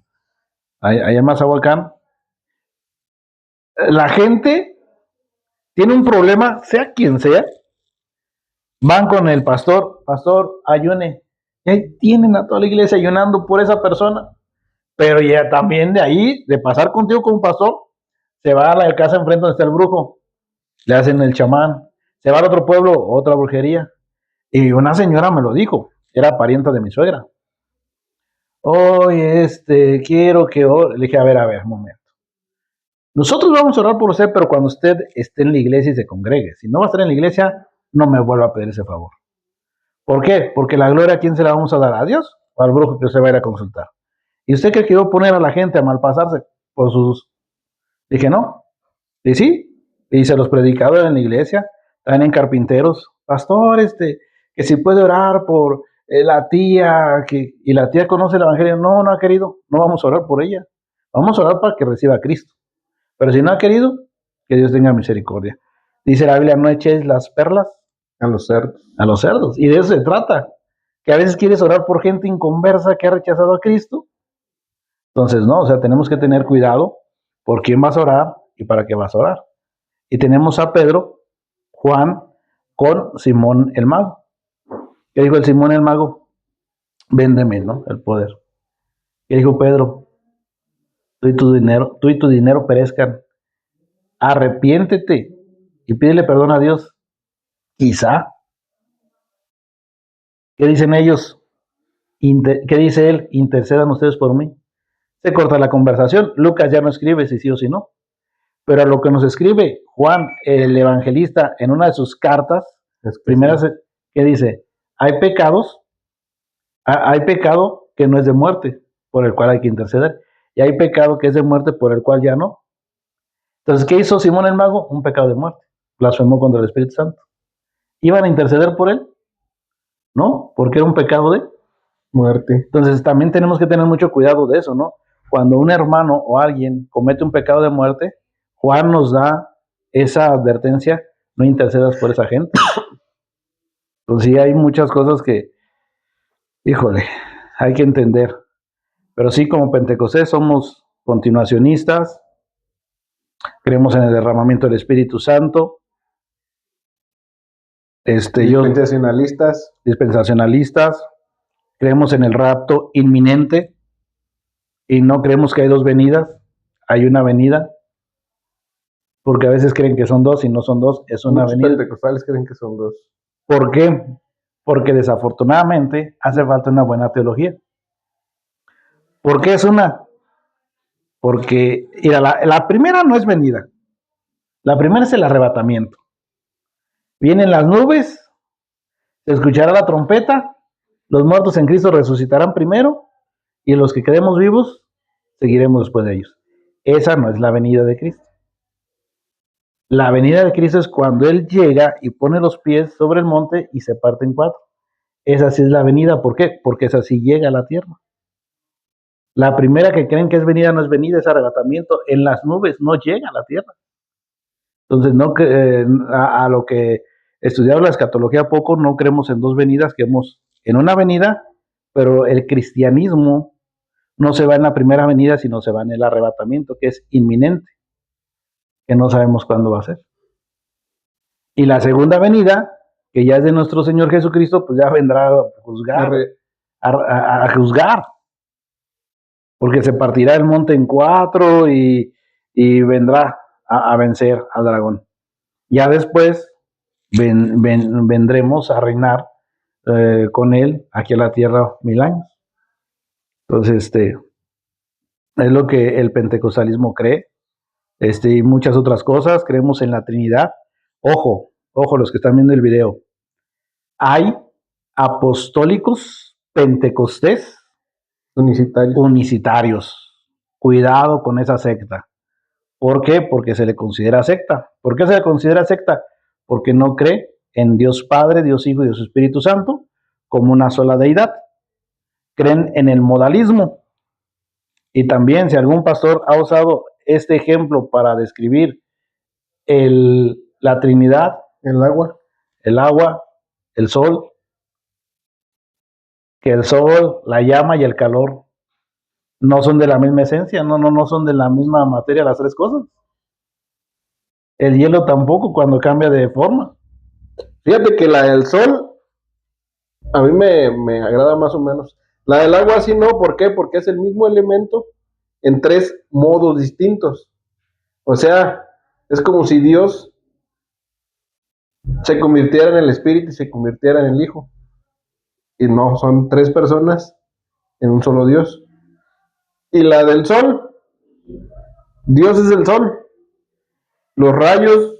allá en Mazahuacán, la gente tiene un problema, sea quien sea, van con el pastor, ayune, y ahí tienen a toda la iglesia ayunando por esa persona, pero ya también de ahí, de pasar contigo como pastor, se va a la casa enfrente donde está el brujo, le hacen el chamán, se va al otro pueblo, otra brujería, y una señora me lo dijo, era parienta de mi suegra. Oye, quiero que le dije, a ver, un momento. Nosotros vamos a orar por usted, pero cuando usted esté en la iglesia y se congregue. Si no va a estar en la iglesia, no me vuelva a pedir ese favor. ¿Por qué? Porque la gloria, ¿a quién se la vamos a dar? ¿A Dios o al brujo que usted va a ir a consultar? ¿Y usted cree que iba a poner a la gente a malpasarse por sus...? Dije, no. Y sí, dice los predicadores en la iglesia, también en carpinteros, pastor, que si puede orar por la tía, y la tía conoce el evangelio. No, no ha querido, no vamos a orar por ella. Vamos a orar para que reciba a Cristo. Pero si no ha querido, que Dios tenga misericordia. Dice la Biblia, no eches las perlas a los cerdos. A los cerdos. Y de eso se trata. Que a veces quieres orar por gente inconversa que ha rechazado a Cristo. Entonces, no, o sea, tenemos que tener cuidado por quién vas a orar y para qué vas a orar. Y tenemos a Pedro, Juan, con Simón el mago. ¿Qué dijo el Simón el mago? Véndeme, ¿no? El poder. ¿Qué dijo Pedro? Tú y tu dinero perezcan. Arrepiéntete y pídele perdón a Dios. Quizá. ¿Qué dicen ellos? ¿Qué dice él? Intercedan ustedes por mí. Se corta la conversación. Lucas ya no escribe si sí o si no. Pero a lo que nos escribe Juan, el evangelista, en una de sus cartas, primeras, que dice, hay pecado que no es de muerte, por el cual hay que interceder, y hay pecado que es de muerte, por el cual ya no. Entonces, ¿qué hizo Simón el mago? Un pecado de muerte. Blasfemó contra el Espíritu Santo. ¿Iban a interceder por él? No, porque era un pecado de muerte. Entonces, también tenemos que tener mucho cuidado de eso, ¿no? Cuando un hermano o alguien comete un pecado de muerte, Juan nos da esa advertencia, no intercedas por esa gente. Entonces, sí hay muchas cosas que, híjole, hay que entender. Pero sí, como Pentecostés somos continuacionistas, creemos en el derramamiento del Espíritu Santo. Dispensacionalistas, creemos en el rapto inminente y no creemos que hay dos venidas, hay una venida, porque a veces creen que son dos y no son dos, es una venida. Muchos pentecostales creen que son dos. ¿Por qué? Porque desafortunadamente hace falta una buena teología. ¿Por qué es una? Porque mira, la primera no es venida, la primera es el arrebatamiento. Vienen las nubes, se escuchará la trompeta, los muertos en Cristo resucitarán primero y los que quedemos vivos seguiremos después de ellos. Esa no es la venida de Cristo. La venida de Cristo es cuando Él llega y pone los pies sobre el monte y se parte en 4. Esa sí es la venida. ¿Por qué? Porque esa sí llega a la tierra. La primera que creen que es venida no es venida, es arrebatamiento. En las nubes no llega a la tierra. Entonces, no a lo que estudiamos la escatología poco, no creemos en dos venidas, creemos en una venida, pero el cristianismo no se va en la primera venida, sino se va en el arrebatamiento, que es inminente, que no sabemos cuándo va a ser. Y la segunda venida, que ya es de nuestro Señor Jesucristo, pues ya vendrá a juzgar, a juzgar, porque se partirá el monte en 4 y vendrá a vencer al dragón. Ya después vendremos a reinar con él aquí a la tierra 1000 años. Entonces, es lo que el pentecostalismo cree, y muchas otras cosas. Creemos en la Trinidad. Ojo, ojo los que están viendo el video, hay apostólicos pentecostés unicitarios. Cuidado con esa secta. ¿Por qué? Porque se le considera secta. ¿Por qué se le considera secta? Porque no cree en Dios Padre, Dios Hijo y Dios Espíritu Santo como una sola deidad. Creen en el modalismo. Y también si algún pastor ha usado este ejemplo para describir la Trinidad, el agua, el sol, que el sol, la llama y el calor no son de la misma esencia, no son de la misma materia las tres cosas. El hielo tampoco cuando cambia de forma. Fíjate que la del sol a mí me agrada más o menos. La del agua sí no, ¿por qué? Porque es el mismo elemento en tres modos distintos. O sea, es como si Dios se convirtiera en el Espíritu y se convirtiera en el Hijo. Y no, son tres personas en un solo Dios. Y la del sol, Dios es el sol. Los rayos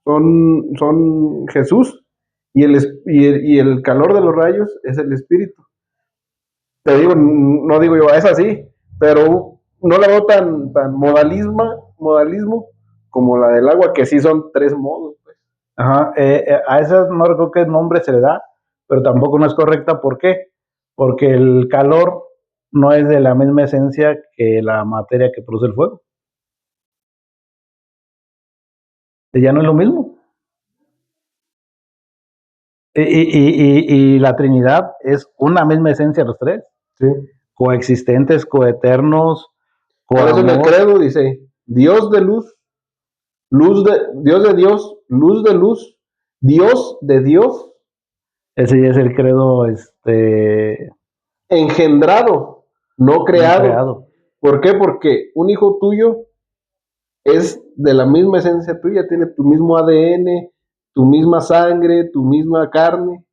son Jesús y el calor de los rayos es el Espíritu. Te digo, no digo yo, es así, pero no la veo tan modalismo como la del agua, que sí son tres modos. Pues. Ajá, a esa no recuerdo qué nombre se le da, pero tampoco no es correcta. ¿Por qué? Porque el calor no es de la misma esencia que la materia que produce el fuego. Y ya no es lo mismo. Y la Trinidad es una misma esencia los tres. Sí. Coexistentes, coeternos. Por eso en el credo dice, Dios de luz, Dios de Dios, luz de luz, Dios de Dios. Ese ya es el credo, engendrado, no creado. ¿Por qué? Porque un hijo tuyo es de la misma esencia tuya, tiene tu mismo ADN, tu misma sangre, tu misma carne.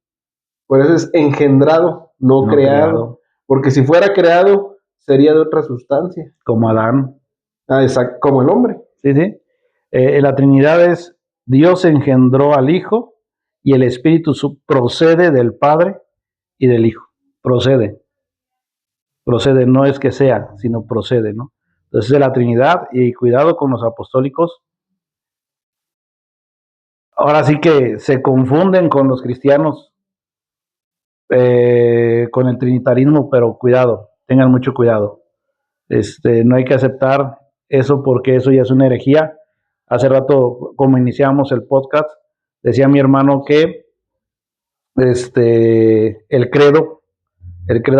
Por eso es engendrado, no creado. Porque si fuera creado, sería de otra sustancia. Como Adán. Exacto, como el hombre. Sí. La Trinidad es Dios engendró al Hijo y el Espíritu procede del Padre y del Hijo. Procede, no es que sea, sino procede, ¿no? Entonces es la Trinidad y cuidado con los apostólicos. Ahora sí que se confunden con los cristianos, con el trinitarismo, pero cuidado, tengan mucho cuidado. No hay que aceptar eso porque eso ya es una herejía. Hace rato, como iniciamos el podcast, decía mi hermano que el credo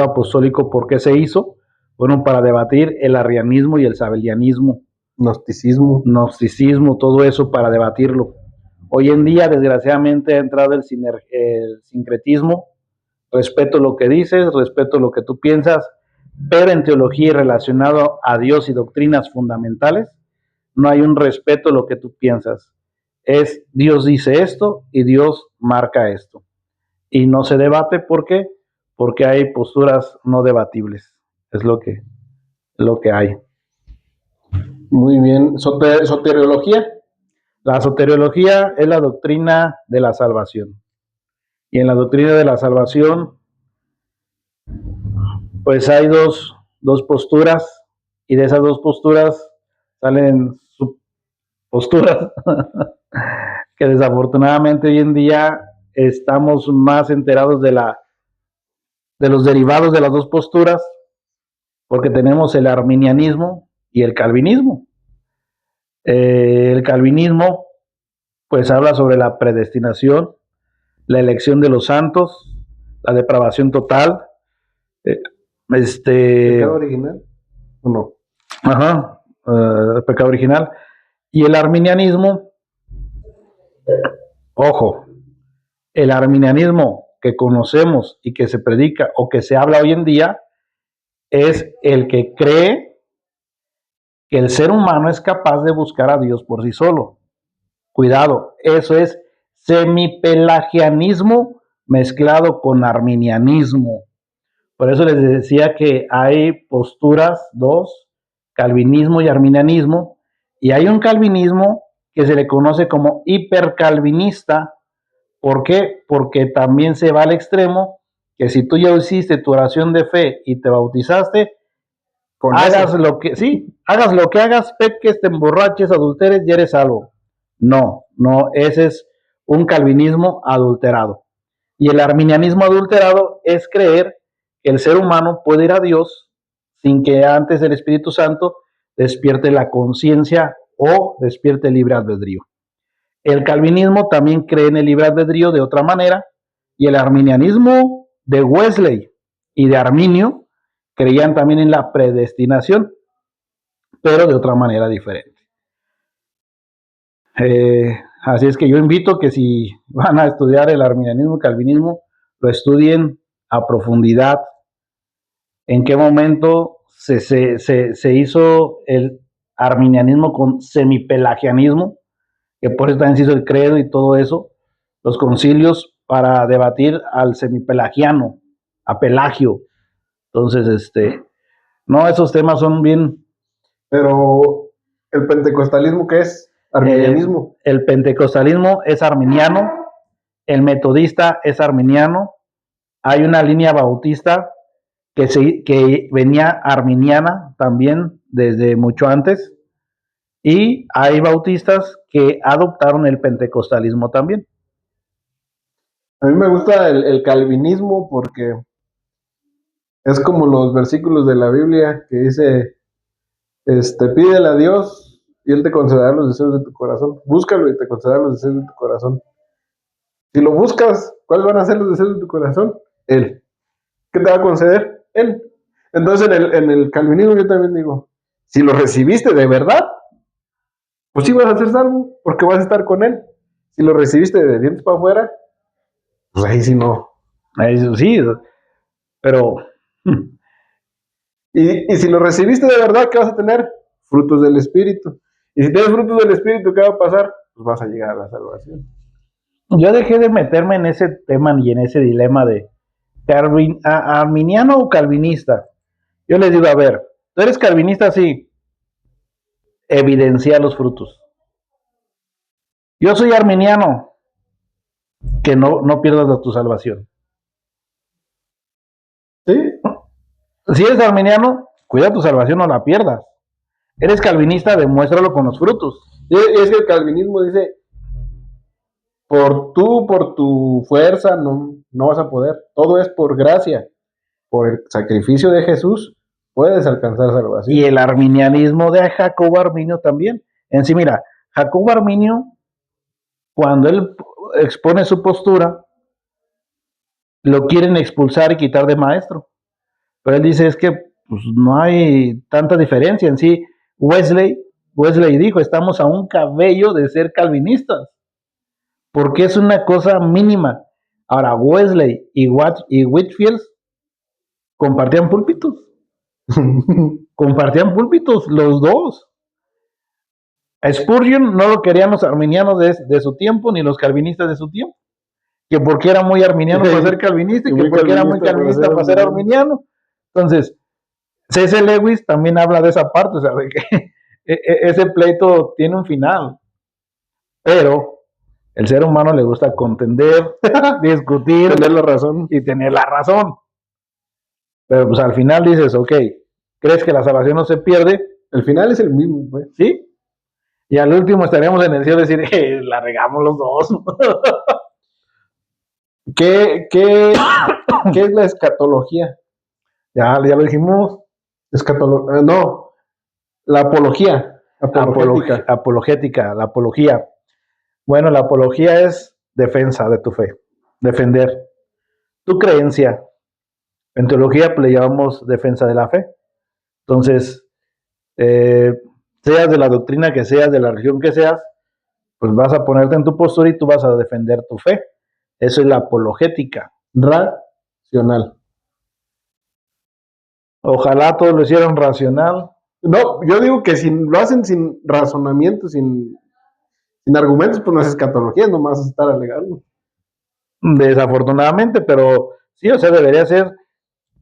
apostólico, ¿por qué se hizo? Bueno, para debatir el arrianismo y el sabelianismo. Gnosticismo, todo eso para debatirlo. Hoy en día, desgraciadamente, ha entrado el sincretismo. Respeto lo que dices, respeto lo que tú piensas, pero en teología y relacionado a Dios y doctrinas fundamentales, no hay un respeto a lo que tú piensas. Es Dios dice esto y Dios marca esto. Y no se debate, ¿por qué? Porque hay posturas no debatibles. Es lo que hay. Muy bien. ¿Soteriología? La soteriología es la doctrina de la salvación. Y en la doctrina de la salvación, pues hay dos posturas, y de esas dos posturas salen subposturas que desafortunadamente hoy en día estamos más enterados de los derivados de las dos posturas, porque tenemos el arminianismo y el calvinismo. El calvinismo pues habla sobre la predestinación, la elección de los santos, la depravación total. ¿Pecado original o no? Ajá, pecado original. Y el arminianismo, ojo, el arminianismo que conocemos y que se predica o que se habla hoy en día es el que cree que el ser humano es capaz de buscar a Dios por sí solo. Cuidado, eso es semipelagianismo mezclado con arminianismo. Por eso les decía que hay posturas, dos, calvinismo y arminianismo, y hay un calvinismo que se le conoce como hipercalvinista. ¿Por qué? Porque también se va al extremo que si tú ya hiciste tu oración de fe y te bautizaste, hagas lo que, sí, hagas lo que hagas, peques, te emborraches, adulteres, ya eres salvo. No, no, ese es un calvinismo adulterado. Y el arminianismo adulterado es creer que el ser humano puede ir a Dios sin que antes el Espíritu Santo despierte la conciencia o despierte el libre albedrío. El calvinismo también cree en el libre albedrío de otra manera, y el arminianismo de Wesley y de Arminio creían también en la predestinación, pero de otra manera diferente. Así es que yo invito que si van a estudiar el arminianismo y calvinismo, lo estudien a profundidad. ¿En qué momento se hizo el arminianismo con semipelagianismo? Que por eso también se hizo el credo y todo eso, los concilios para debatir al semipelagiano, a Pelagio. Entonces, no, esos temas son bien. Pero el pentecostalismo, ¿qué es? Arminianismo. El pentecostalismo es arminiano, el metodista es arminiano, hay una línea bautista que venía arminiana también desde mucho antes, y hay bautistas que adoptaron el pentecostalismo también. A mí me gusta el calvinismo porque es como los versículos de la Biblia que dice, pídele a Dios y Él te concederá los deseos de tu corazón. Búscalo y te concederá los deseos de tu corazón. Si lo buscas, ¿cuáles van a ser los deseos de tu corazón? Él. ¿Qué te va a conceder? Él. Entonces en el calvinismo yo también digo, si lo recibiste de verdad, pues sí vas a ser salvo, porque vas a estar con Él. Si lo recibiste de dientes para afuera, pues ahí sí no. Ahí sí, pero... Y si lo recibiste de verdad, ¿qué vas a tener? Frutos del Espíritu. Y si tienes frutos del Espíritu, ¿qué va a pasar? Pues vas a llegar a la salvación. Yo dejé de meterme en ese tema y en ese dilema de arminiano o calvinista. Yo les digo, a ver, tú eres calvinista, sí, evidencia los frutos. Yo soy arminiano, que no pierdas tu salvación. ¿Sí? Si eres arminiano, cuida tu salvación, no la pierdas. Eres calvinista, demuéstralo con los frutos. Y es que el calvinismo dice, por tu fuerza no vas a poder. Todo es por gracia. Por el sacrificio de Jesús puedes alcanzar salvación. Y el arminianismo de Jacobo Arminio también. En sí, mira, Jacobo Arminio, cuando él expone su postura, lo quieren expulsar y quitar de maestro. Pero él dice, es que pues, no hay tanta diferencia. En sí, Wesley dijo, estamos a un cabello de ser calvinistas, porque es una cosa mínima. Ahora, Wesley y Whitefield compartían púlpitos. Compartían púlpitos los dos. A Spurgeon no lo querían los arminianos de su tiempo, ni los calvinistas de su tiempo. Que porque era muy arminiano para ser calvinista, y que porque era muy calvinista para ser arminiano. Entonces, C.S. Lewis también habla de esa parte, o sea, de que ese pleito tiene un final. Pero el ser humano le gusta contender, discutir, tener la razón. Y tener la razón. Pero pues al final dices, ok, ¿crees que la salvación no se pierde? El final es el mismo, pues. Sí. Y al último estaríamos en el cielo decir, la regamos los dos. ¿Qué es la escatología? Ya lo dijimos. No, la apología. Apologética, la apología. Bueno, la apología es defensa de tu fe, defender tu creencia. En teología pues, le llamamos defensa de la fe. Entonces, seas de la doctrina que seas, de la religión que seas, pues vas a ponerte en tu postura y tú vas a defender tu fe. Eso es la apologética. Racional. Ojalá todos lo hicieran racional. No, yo digo que si lo hacen sin razonamiento, sin argumentos, pues no es escatología, nomás estar alegando. Desafortunadamente, pero sí, o sea, debería ser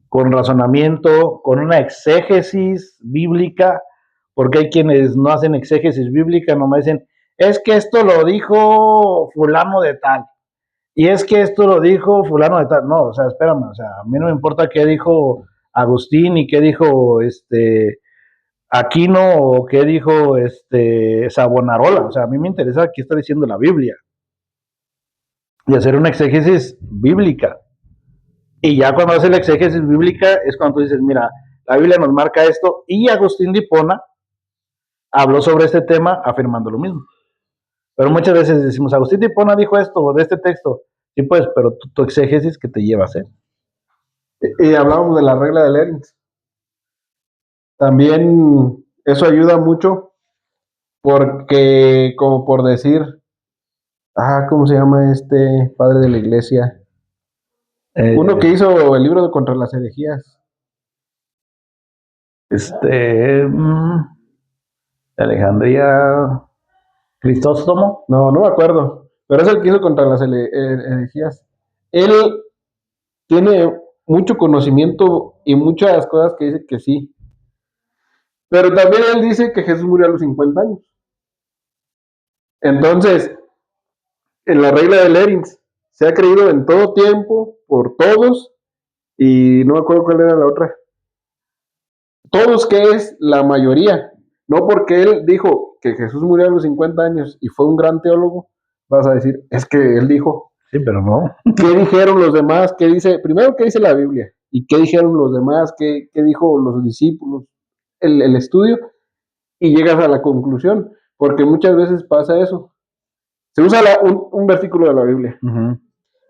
con razonamiento, con una exégesis bíblica, porque hay quienes no hacen exégesis bíblica, nomás dicen, es que esto lo dijo fulano de tal, y es que esto lo dijo fulano de tal. No, o sea, espérame, o sea, a mí no me importa qué dijo Agustín y qué dijo Aquino o qué dijo Savonarola. O sea, a mí me interesa qué está diciendo la Biblia y hacer una exégesis bíblica. Y ya cuando haces la exégesis bíblica es cuando tú dices, mira, la Biblia nos marca esto, y Agustín de Hipona habló sobre este tema afirmando lo mismo. Pero muchas veces decimos, Agustín de Hipona dijo esto de este texto. Sí, pues, pero tu exégesis que te lleva a hacer. Y hablábamos de la regla de Lerins. También eso ayuda mucho porque, como por decir, ¿cómo se llama este padre de la iglesia? Uno que hizo el libro de contra las herejías. Alejandría Cristóstomo. No me acuerdo. Pero es el que hizo contra las herejías. Él tiene mucho conocimiento y muchas cosas que dice que sí. Pero también él dice que Jesús murió a los 50 años. Entonces, en la regla de Lerins, se ha creído en todo tiempo, por todos, y no me acuerdo cuál era la otra. Todos, que es la mayoría. No porque él dijo que Jesús murió a los 50 años y fue un gran teólogo, vas a decir, es que él dijo. Sí, pero no. ¿Qué dijeron los demás? ¿Qué dice? Primero, ¿qué dice la Biblia? ¿Y qué dijeron los demás? ¿Qué dijo los discípulos? El estudio, y llegas a la conclusión, porque muchas veces pasa eso. Se usa un versículo de la Biblia,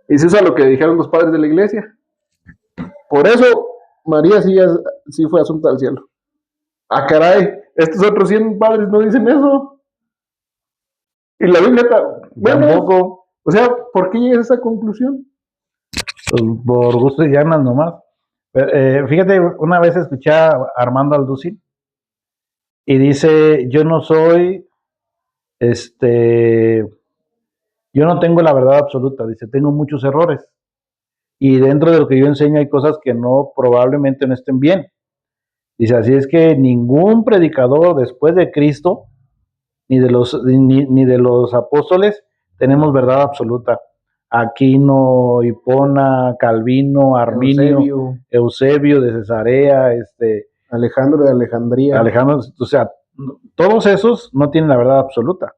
y se usa lo que dijeron los padres de la iglesia. Por eso María sí fue asunta al cielo. Caray, estos otros 100 padres no dicen eso. Y la Biblia tampoco. O sea, ¿por qué llegas a esa conclusión? Pues por gusto y ganas nomás. Fíjate, una vez escuché a Armando Alducin y dice, yo no tengo la verdad absoluta, dice, tengo muchos errores. Y dentro de lo que yo enseño hay cosas que probablemente no estén bien. Dice, así es que ningún predicador después de Cristo, ni de los apóstoles, tenemos verdad absoluta. Aquino, Hipona, Calvino, Arminio, Eusebio de Cesarea, Alejandro de Alejandría. O sea, todos esos no tienen la verdad absoluta.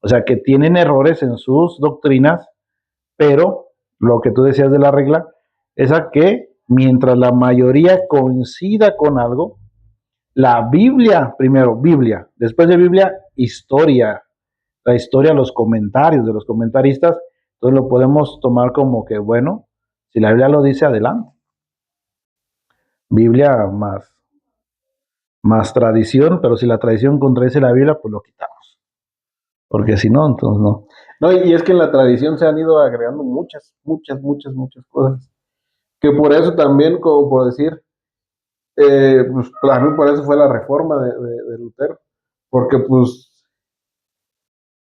O sea, que tienen errores en sus doctrinas, pero lo que tú decías de la regla es a que mientras la mayoría coincida con algo, la Biblia, primero Biblia, después de Biblia, historia, la historia, los comentarios de los comentaristas, entonces lo podemos tomar como que, bueno, si la Biblia lo dice, adelante. Biblia más tradición, pero si la tradición contradice la Biblia, pues lo quitamos. Porque si no, entonces no. No, y es que en la tradición se han ido agregando muchas cosas. Que por eso también, como por decir, pues también por eso fue la reforma de Lutero. Porque pues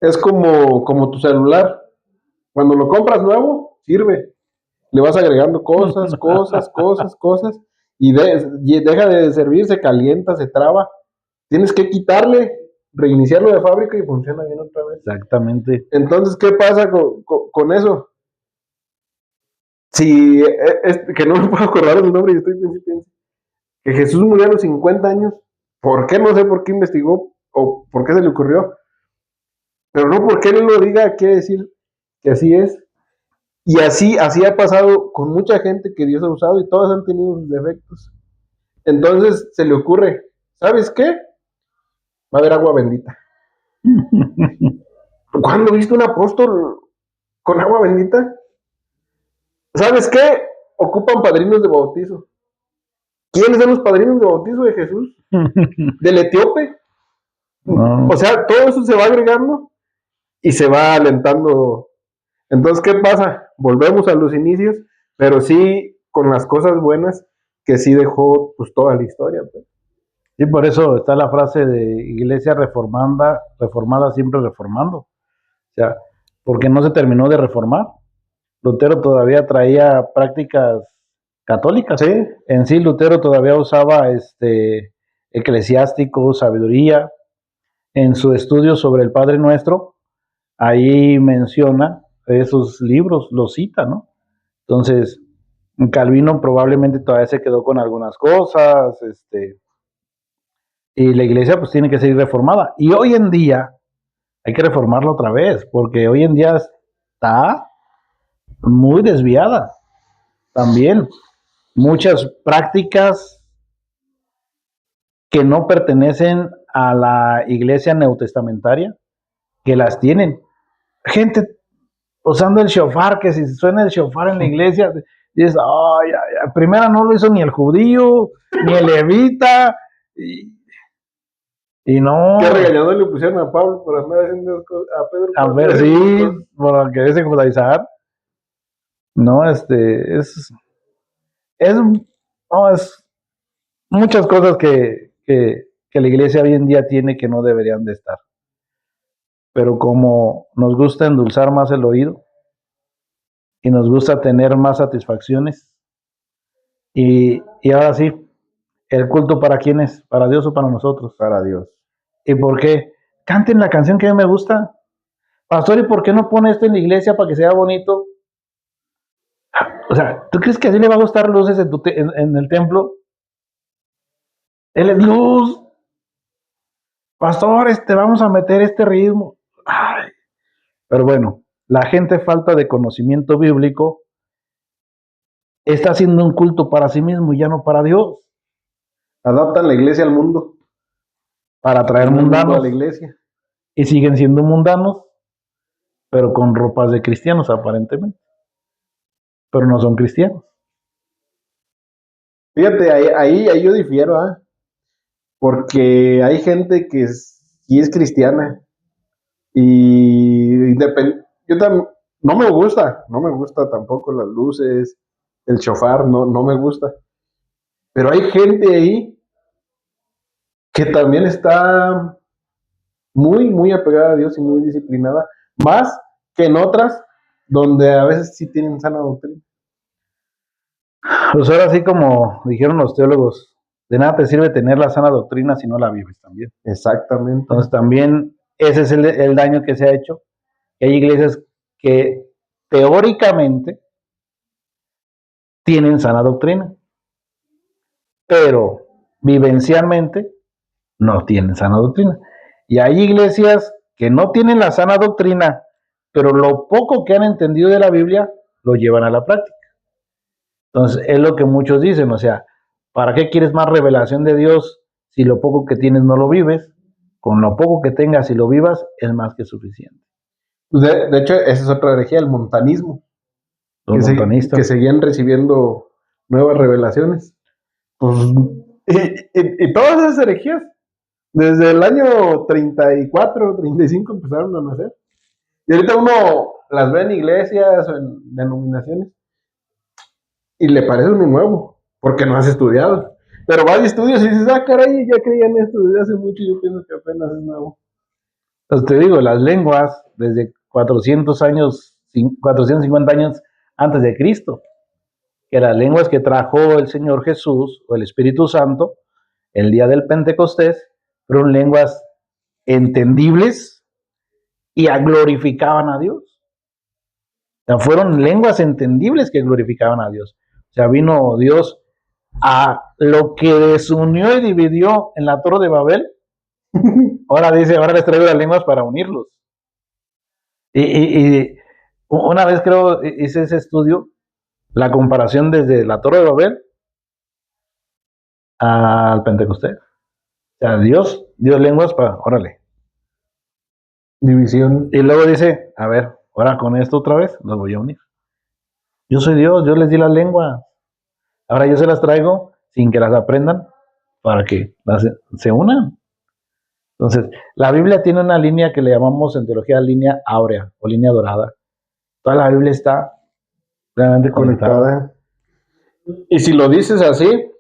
es como tu celular. Cuando lo compras nuevo, sirve. Le vas agregando cosas, y deja de servir, se calienta, se traba. Tienes que quitarle, reiniciarlo de fábrica y funciona bien otra vez. Exactamente. Entonces, ¿qué pasa con eso? Si que no me puedo acordar el nombre y estoy pensando que Jesús murió a los 50 años, ¿por qué? No sé por qué investigó o por qué se le ocurrió, pero no porque él lo diga quiere decir que así es. Y así ha pasado con mucha gente que Dios ha usado y todos han tenido sus defectos. Entonces se le ocurre, ¿sabes qué? Va a haber agua bendita. ¿Cuándo viste un apóstol con agua bendita? ¿Sabes qué? Ocupan padrinos de bautizo. ¿Quiénes son los padrinos de bautizo de Jesús? ¿Del etíope? No. O sea, todo eso se va agregando y se va alentando. Entonces, ¿qué pasa? Volvemos a los inicios, pero sí con las cosas buenas que sí dejó pues toda la historia. Pues. Sí, por eso está la frase de iglesia reformada siempre reformando. O sea, porque no se terminó de reformar. Lutero todavía traía prácticas católicas. Sí. En sí, Lutero todavía usaba eclesiástico, sabiduría. en su estudio sobre el Padre Nuestro, ahí menciona esos libros, los cita, ¿no? Entonces, Calvino probablemente todavía se quedó con algunas cosas, y la iglesia pues tiene que seguir reformada. Y hoy en día hay que reformarla otra vez, porque hoy en día está muy desviada también. Muchas prácticas que no pertenecen a la iglesia neotestamentaria, que las tienen. Gente usando el shofar, que si suena el shofar en la iglesia, dices, ay, ay, ay, primera no lo hizo ni el judío, ni el levita, y no. ¿Qué regañado le pusieron a Pablo por andar haciendo a Pedro? A ver, sí, por quererse judaizar. No, no, es muchas cosas que la iglesia hoy en día tiene que no deberían de estar. Pero como nos gusta endulzar más el oído y nos gusta tener más satisfacciones, y ahora sí, el culto para quién es, para Dios o para nosotros. Para Dios. ¿Y por qué? Canten la canción que a mí me gusta. Pastor, ¿y por qué no pone esto en la iglesia para que sea bonito? O sea, ¿tú crees que así le va a gustar luces en el templo? Él es luz. Pastor, vamos a meter este ritmo. Ay. Pero bueno, la gente falta de conocimiento bíblico está haciendo un culto para sí mismo y ya no para Dios. Adaptan la iglesia al mundo. Para traer mundanos. A la iglesia. Y siguen siendo mundanos, pero con ropas de cristianos aparentemente. Pero no son cristianos. Fíjate, ahí yo difiero, ¿eh? Porque hay gente que sí es cristiana y yo también no me gusta tampoco las luces, el shofar, no me gusta. Pero hay gente ahí que también está muy apegada a Dios y muy disciplinada, más que en otras donde a veces sí tienen sana doctrina. Pues ahora sí, como dijeron los teólogos, de nada te sirve tener la sana doctrina si no la vives también. Exactamente. Entonces también ese es el daño que se ha hecho. Hay iglesias que teóricamente tienen sana doctrina, pero vivencialmente no tienen sana doctrina. Y hay iglesias que no tienen la sana doctrina, pero lo poco que han entendido de la Biblia lo llevan a la práctica. Entonces, es lo que muchos dicen, o sea, ¿para qué quieres más revelación de Dios si lo poco que tienes no lo vives? Con lo poco que tengas y lo vivas es más que suficiente. De hecho, esa es otra herejía, el montanismo. Que seguían recibiendo nuevas revelaciones. Pues, y todas esas herejías, desde el año 34, 35 empezaron a nacer. Y ahorita uno las ve en iglesias o en denominaciones y le parece uno nuevo, porque no has estudiado. Pero vas y estudias y dices, caray, ya creían esto desde hace mucho y yo pienso que apenas es nuevo. Entonces te digo, las lenguas desde 400 años, 450 años antes de Cristo, que las lenguas que trajo el Señor Jesús o el Espíritu Santo el día del Pentecostés, fueron lenguas entendibles y glorificaban a Dios. O sea, fueron lenguas entendibles que glorificaban a Dios. O sea, vino Dios a lo que desunió y dividió en la Torre de Babel. Ahora les traigo las lenguas para unirlos. Y una vez creo hice ese estudio, la comparación desde la Torre de Babel al Pentecostés. O sea, Dios dio lenguas para, órale. División. Y luego dice, a ver, ahora con esto otra vez los voy a unir. Yo soy Dios, yo les di las lenguas. Ahora yo se las traigo sin que las aprendan para que se unan. Entonces, la Biblia tiene una línea que le llamamos en teología línea áurea o línea dorada. Toda la Biblia está realmente conectada. Y si lo dices así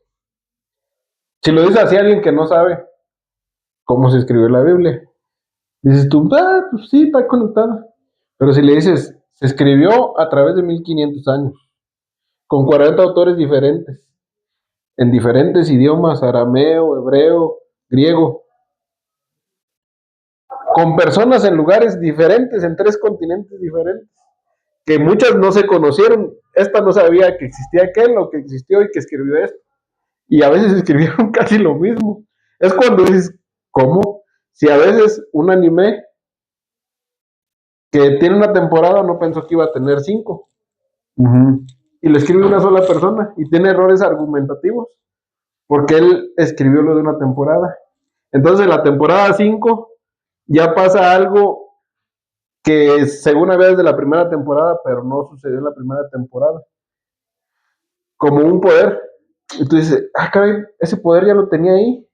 a alguien que no sabe cómo se escribió la Biblia, dices tú, pues sí, está conectada. Pero si le dices, se escribió a través de 1500 años, con 40 autores diferentes, en diferentes idiomas, arameo, hebreo, griego. con personas en lugares diferentes, en 3 continentes diferentes, que muchas no se conocieron. Esta no sabía que existía aquel o que existió y que escribió esto. Y a veces escribieron casi lo mismo. Es cuando dices, ¿cómo? Si a veces un anime que tiene una temporada no pensó que iba a tener 5. Ujú. Y lo escribe una sola persona y tiene errores argumentativos porque él escribió lo de una temporada. Entonces, en la temporada 5 ya pasa algo que según había desde la primera temporada, pero no sucedió en la primera temporada. Como un poder. Y tú dices, ah, caray, ese poder ya lo tenía ahí.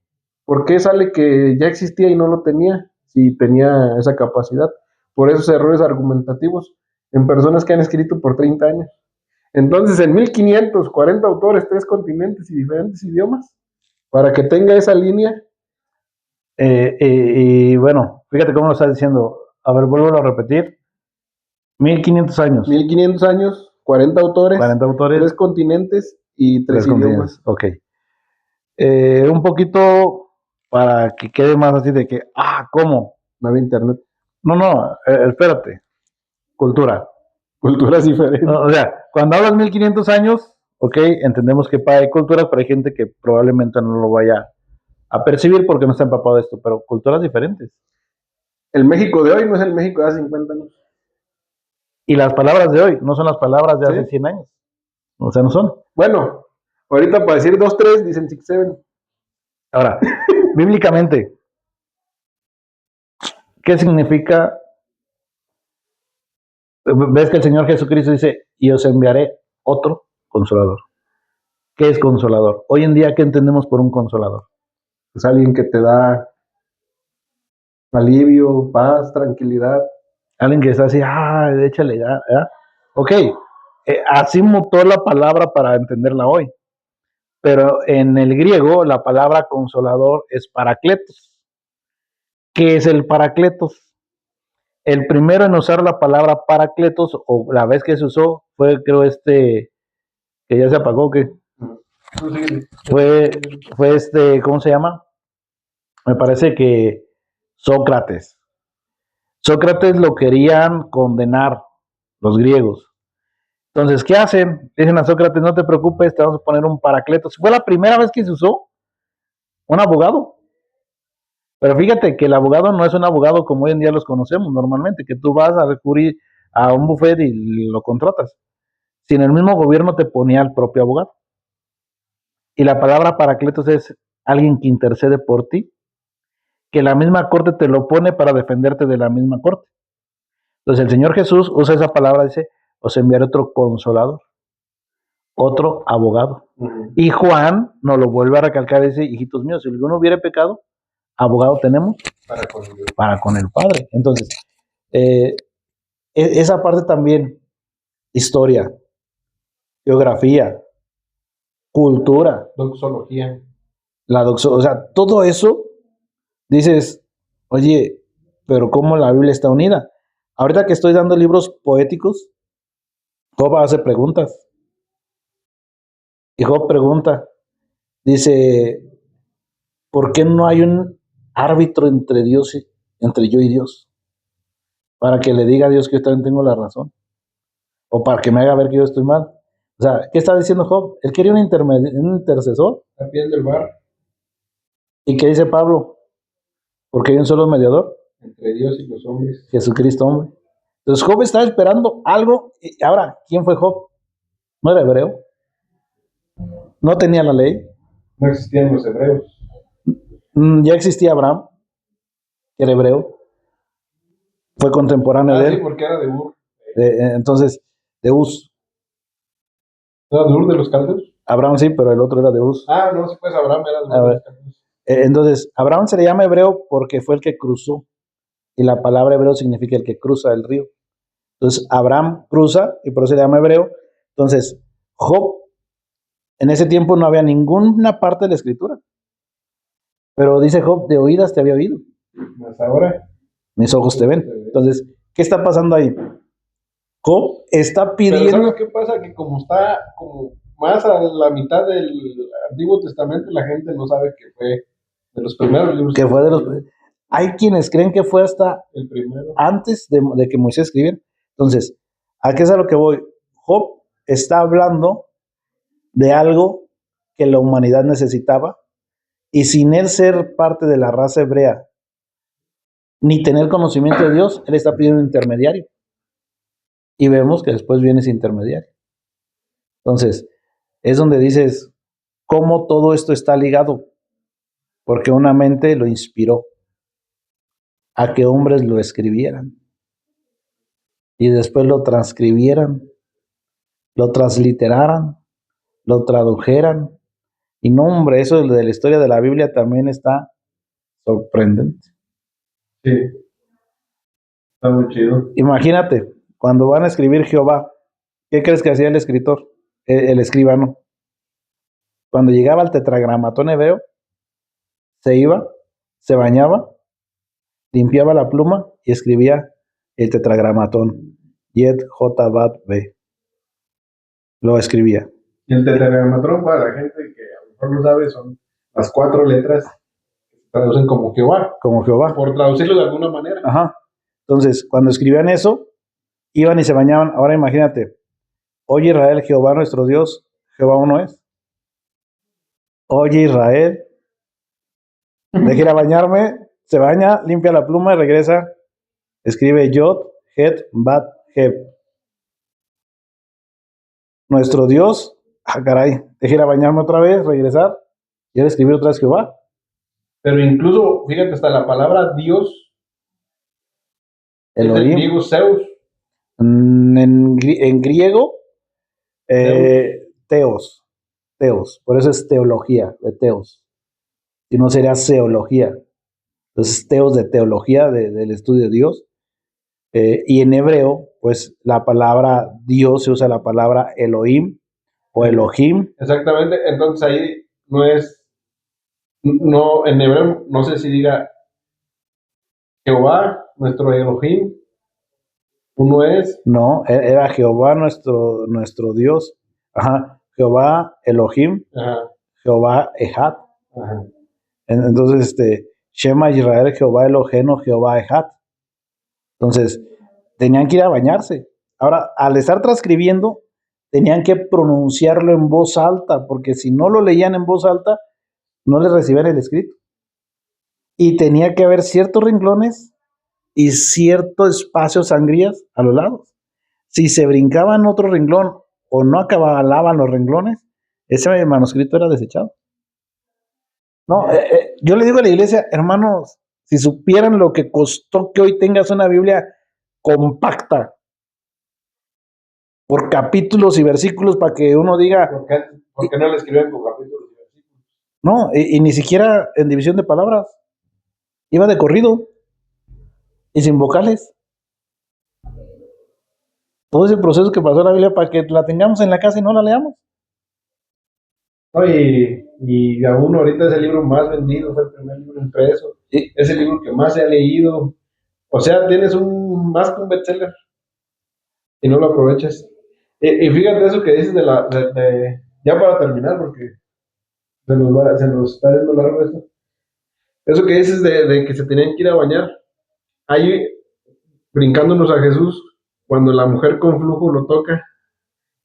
¿Por qué sale que ya existía y no lo tenía? Si tenía esa capacidad. Por esos errores argumentativos en personas que han escrito por 30 años. Entonces, en 1540 autores, 3 continentes y diferentes idiomas, para que tenga esa línea. Y bueno, fíjate cómo lo estás diciendo. A ver, vuelvo a repetir. 1500 años. 1500 años, 40 autores, 40 autores, 3 continentes y 3 idiomas. Ok. Un poquito para que quede más así de que, ¿cómo? No había internet. No, espérate. Cultura. Culturas diferentes. O sea, cuando hablas 1500 años, ok, entendemos que hay culturas, pero hay gente que probablemente no lo vaya a percibir porque no está empapado de esto, pero culturas diferentes. El México de hoy no es el México de hace 50 años. Y las palabras de hoy no son las palabras de ¿Sí? hace 100 años. O sea, no son. Bueno, ahorita para decir 2, 3 dicen 6, 7. Ahora, bíblicamente, ¿qué significa? Ves que el Señor Jesucristo dice, y os enviaré otro consolador. ¿Qué es consolador? Hoy en día, ¿qué entendemos por un consolador? Es alguien que te da alivio, paz, tranquilidad. Alguien que está así, échale ya. Ok, así mutó la palabra para entenderla hoy. Pero en el griego, la palabra consolador es paracletos. ¿Qué es el paracletos? El primero en usar la palabra paracletos, o la vez que se usó, fue creo que ya se apagó, que fue ¿cómo se llama? Me parece que Sócrates. Sócrates lo querían condenar los griegos. Entonces, ¿qué hacen? Dicen a Sócrates, no te preocupes, te vamos a poner un paracletos. Fue la primera vez que se usó un abogado. Pero fíjate que el abogado no es un abogado como hoy en día los conocemos normalmente, que tú vas a recurrir a un bufet y lo contratas. Sino el mismo gobierno te ponía al propio abogado. Y la palabra paracletos es alguien que intercede por ti, que la misma corte te lo pone para defenderte de la misma corte. Entonces el Señor Jesús usa esa palabra, dice, os enviaré otro consolador, otro abogado. Y Juan nos lo vuelve a recalcar, dice, hijitos míos, si alguno hubiera pecado, abogado tenemos para con el Padre. Entonces, esa parte también, historia, geografía, cultura, doxología. O sea, todo eso, dices, oye, pero ¿cómo la Biblia está unida? Ahorita que estoy dando libros poéticos, Job hace preguntas. Y Job pregunta, dice, ¿por qué no hay un árbitro entre yo y Dios? Para que le diga a Dios que yo también tengo la razón. O para que me haga ver que yo estoy mal. O sea, ¿qué está diciendo Job? Él quería un intercesor. A pies del bar. ¿Y qué dice Pablo? Porque hay un solo mediador. Entre Dios y los hombres. Jesucristo, hombre. Entonces Job estaba esperando algo. Y ahora, ¿quién fue Job? No era hebreo. No tenía la ley. No existían los hebreos. Ya existía Abraham, que era hebreo. Fue contemporáneo de él. Sí, porque era de Ur. Entonces, de Uz. ¿Era de Ur de los caldeos? Abraham sí, pero el otro era de Uz. No, sí, pues Abraham era de Ur de los caldeos. Entonces, Abraham se le llama hebreo porque fue el que cruzó. Y la palabra hebreo significa el que cruza el río. Entonces, Abraham cruza y por eso se le llama hebreo. Entonces, Job, en ese tiempo no había ninguna parte de la escritura. Pero dice Job, de oídas te había oído. Más ahora. Mis ojos te ven. Entonces, ¿qué está pasando ahí? Job está pidiendo. Pero ¿sabes qué pasa? Que como está como más a la mitad del Antiguo Testamento, la gente no sabe que fue de los primeros libros. Que fue de los. Hay quienes creen que fue hasta El primero. antes de que Moisés escribiera. Entonces, ¿a qué es a lo que voy? Job está hablando de algo que la humanidad necesitaba y sin él ser parte de la raza hebrea ni tener conocimiento de Dios, él está pidiendo un intermediario. Y vemos que después viene ese intermediario. Entonces, es donde dices, ¿cómo todo esto está ligado? Porque una mente lo inspiró a que hombres lo escribieran y después lo transcribieran, lo transliteraran, lo tradujeran. Y no, hombre, eso de la historia de la Biblia también está sorprendente. Sí, está muy chido. Imagínate, cuando van a escribir Jehová, ¿qué crees que hacía el escritor, el escribano? Cuando llegaba al tetragramatón hebreo, se iba, se bañaba, limpiaba la pluma y escribía el tetragramatón. Yet J Bat B. Lo escribía. Y el tetragramatón, para la gente que a lo mejor no sabe, son las 4 letras que se traducen como Jehová, Como Jehová. por traducirlo de alguna manera. Ajá. Entonces, cuando escribían eso, iban y se bañaban. Ahora imagínate, oye Israel, Jehová nuestro Dios, Jehová uno es. Oye Israel, deje ir a bañarme, se baña, limpia la pluma y regresa, escribe Yod, Het, Bat, Heb. Nuestro Dios, caray, deje ir a bañarme otra vez, regresar, y ahora escribir otra vez Jehová. Pero incluso, fíjate, hasta la palabra Dios es del Elohim. griego Zeus. En griego, teos, por eso es teología, de teos. Si no sería seología. Entonces, teos de teología, del estudio de Dios. Y en hebreo, pues la palabra Dios se usa la palabra Elohim o Elohim. Exactamente, entonces ahí no es, no, en hebreo no sé si diga Jehová, nuestro Elohim, uno es. No, era Jehová nuestro Dios. Ajá, Jehová Elohim, Ajá, Jehová Ejad. ajá. Entonces, Shema Israel, Jehová Eloheno, Jehová Ejad. Entonces, tenían que ir a bañarse. Ahora, al estar transcribiendo, tenían que pronunciarlo en voz alta, porque si no lo leían en voz alta, no les recibían el escrito. Y tenía que haber ciertos renglones y cierto espacio sangrías a los lados. Si se brincaban otro renglón o no acababan los renglones, ese manuscrito era desechado. No, yo le digo a la iglesia, hermanos, si supieran lo que costó que hoy tengas una Biblia compacta por capítulos y versículos para que uno diga, ¿Por qué no le escriben con capítulos y versículos? no, y ni siquiera en división de palabras, iba de corrido y sin vocales. Todo ese proceso que pasó la Biblia para que la tengamos en la casa y no la leamos. No, y aún ahorita es el libro más vendido, fue el primer libro impreso, Sí. es el libro que más se ha leído. O sea, tienes más que un bestseller y no lo aprovechas. Y fíjate eso que dices ya para terminar, porque se nos está yendo largo esto. Eso que dices de que se tenían que ir a bañar, ahí brincándonos a Jesús, cuando la mujer con flujo lo toca,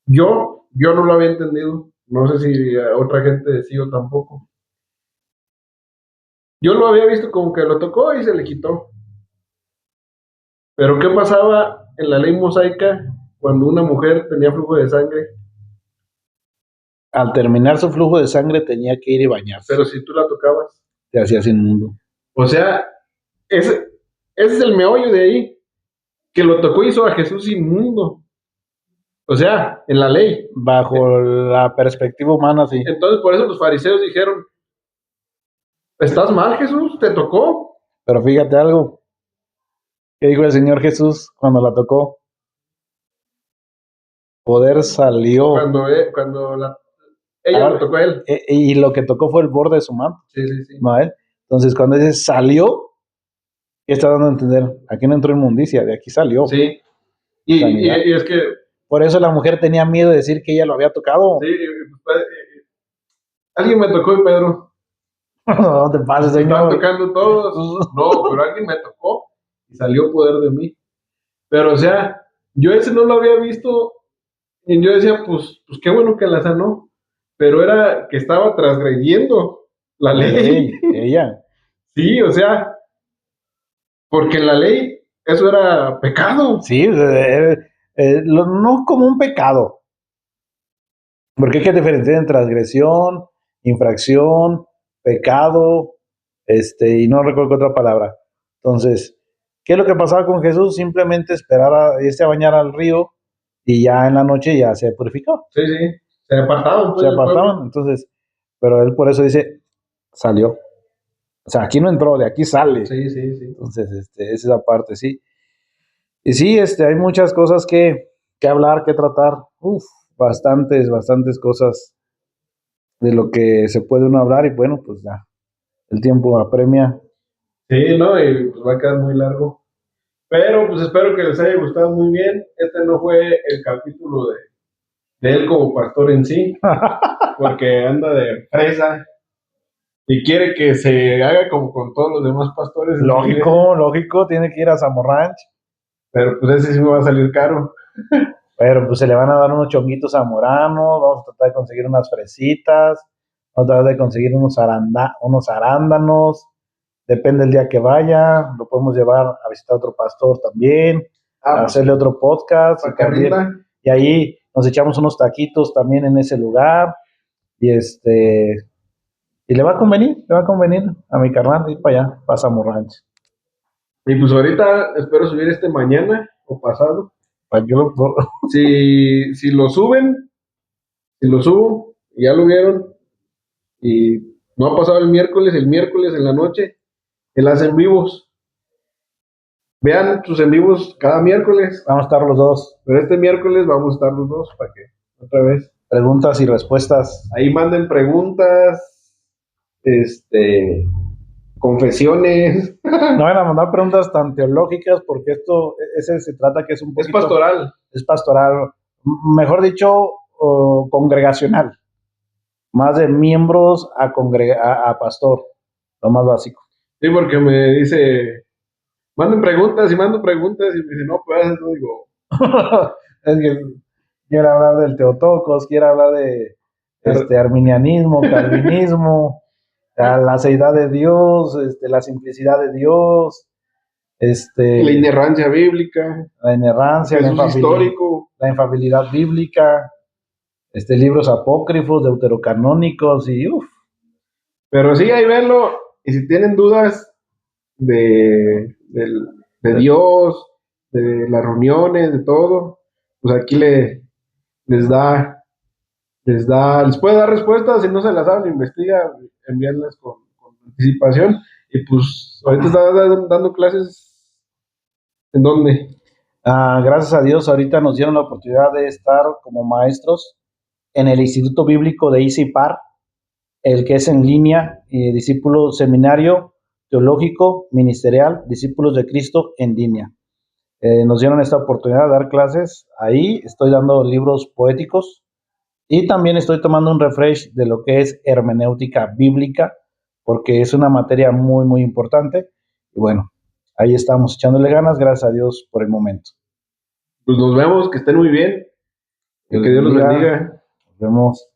yo no lo había entendido, no sé si a otra gente sí o tampoco. Yo lo había visto como que lo tocó y se le quitó. Pero ¿qué pasaba en la ley mosaica cuando una mujer tenía flujo de sangre? Al terminar su flujo de sangre tenía que ir y bañarse. Pero si tú la tocabas. Te hacías inmundo. O sea, ese es el meollo de ahí. Que lo tocó y hizo a Jesús inmundo. O sea, en la ley. Bajo la perspectiva humana, sí. Entonces, por eso los fariseos dijeron: ¿estás mal, Jesús? ¿Te tocó? Pero fíjate algo. ¿Qué dijo el Señor Jesús cuando la tocó? Poder salió. Cuando ella lo tocó a él. Y lo que tocó fue el borde de su mano. Sí, sí, sí. No a él. Entonces, cuando dice salió, ¿qué está dando a entender? Aquí no entró inmundicia, de aquí salió. Sí. Y es que. Por eso la mujer tenía miedo de decir que ella lo había tocado. Sí, alguien me tocó y Pedro. No te pases, Estaban señor. tocando todos. No, pero alguien me tocó y salió poder de mí. Pero, o sea, yo ese no lo había visto y yo decía, pues qué bueno que la sanó. Pero era que estaba transgrediendo la La ley. ley, ella. Sí, o sea, porque en la ley eso era pecado. Sí, no como un pecado. Porque hay que diferenciar en transgresión, infracción, pecado, y no recuerdo otra palabra. Entonces, ¿qué es lo que pasaba con Jesús? Simplemente esperar a irse a bañar al río y ya en la noche ya se purificó, Sí, sí. Se apartaban se pues del pueblo. apartaban. Entonces, pero él por eso dice, salió. O sea, aquí no entró, de aquí sale. Sí, sí, sí. Entonces, esa es la parte, sí. Y sí, hay muchas cosas que hablar, que tratar. Uf, bastantes cosas de lo que se puede uno hablar y bueno, pues ya, el tiempo apremia. Sí, ¿no? Y pues va a quedar muy largo. Pero pues espero que les haya gustado muy bien. Este no fue el capítulo de él como pastor en sí, porque anda de fresa y quiere que se haga como con todos los demás pastores en su iglesia. Lógico, tiene que ir a Zamorranch, Pero pues ese sí me va a salir caro. pero pues se le van a dar unos chonguitos zamoranos, vamos a tratar de conseguir unas fresitas, vamos a tratar de conseguir unos arándanos, depende del día que vaya, lo podemos llevar a visitar a otro pastor también, Ah, a pues hacerle otro podcast para y que también, rinda. y ahí nos echamos unos taquitos también en ese lugar, y y le va a convenir a mi carnal ir para allá, para Zamorranch. Y pues ahorita espero subir este mañana o pasado. Para que Si lo suben, si lo subo, y ya lo vieron, y no ha pasado el miércoles en la noche, él hace en vivos. Vean sus en vivos cada miércoles, Vamos a estar los dos. pero este miércoles vamos a estar los dos para que otra vez Preguntas y respuestas. ahí manden preguntas, confesiones. No van a mandar preguntas tan teológicas porque ese se trata que es un Es poquito, pastoral. es pastoral, mejor dicho, congregacional, más de miembros a pastor, lo más básico. Sí, porque me dice, manden preguntas y mando preguntas y me dice, no, pues no digo. Es que quiere hablar del Teotocos, quiere hablar de arminianismo, calvinismo, la seidad de Dios, la simplicidad de Dios, La inerrancia bíblica, la inerrancia, Jesús histórico. la infabilidad bíblica, libros apócrifos, deuterocanónicos y uff. Pero sí, ahí venlo. Y si tienen dudas de Dios, de las reuniones, de todo, pues aquí les da, les puede dar respuestas. Si no se las saben, investiga, envíanlas con anticipación. Y pues ahorita está dando clases en dónde. Gracias a Dios, ahorita nos dieron la oportunidad de estar como maestros en el Instituto Bíblico de ICIPAR, el que es en línea, discípulo seminario teológico ministerial, discípulos de Cristo en línea. Nos dieron esta oportunidad de dar clases ahí, estoy dando libros poéticos y también estoy tomando un refresh de lo que es hermenéutica bíblica, porque es una materia muy importante. Y bueno, ahí estamos echándole ganas, gracias a Dios por el momento. Pues nos vemos, que estén muy bien. Y que Dios los bendiga. Nos vemos.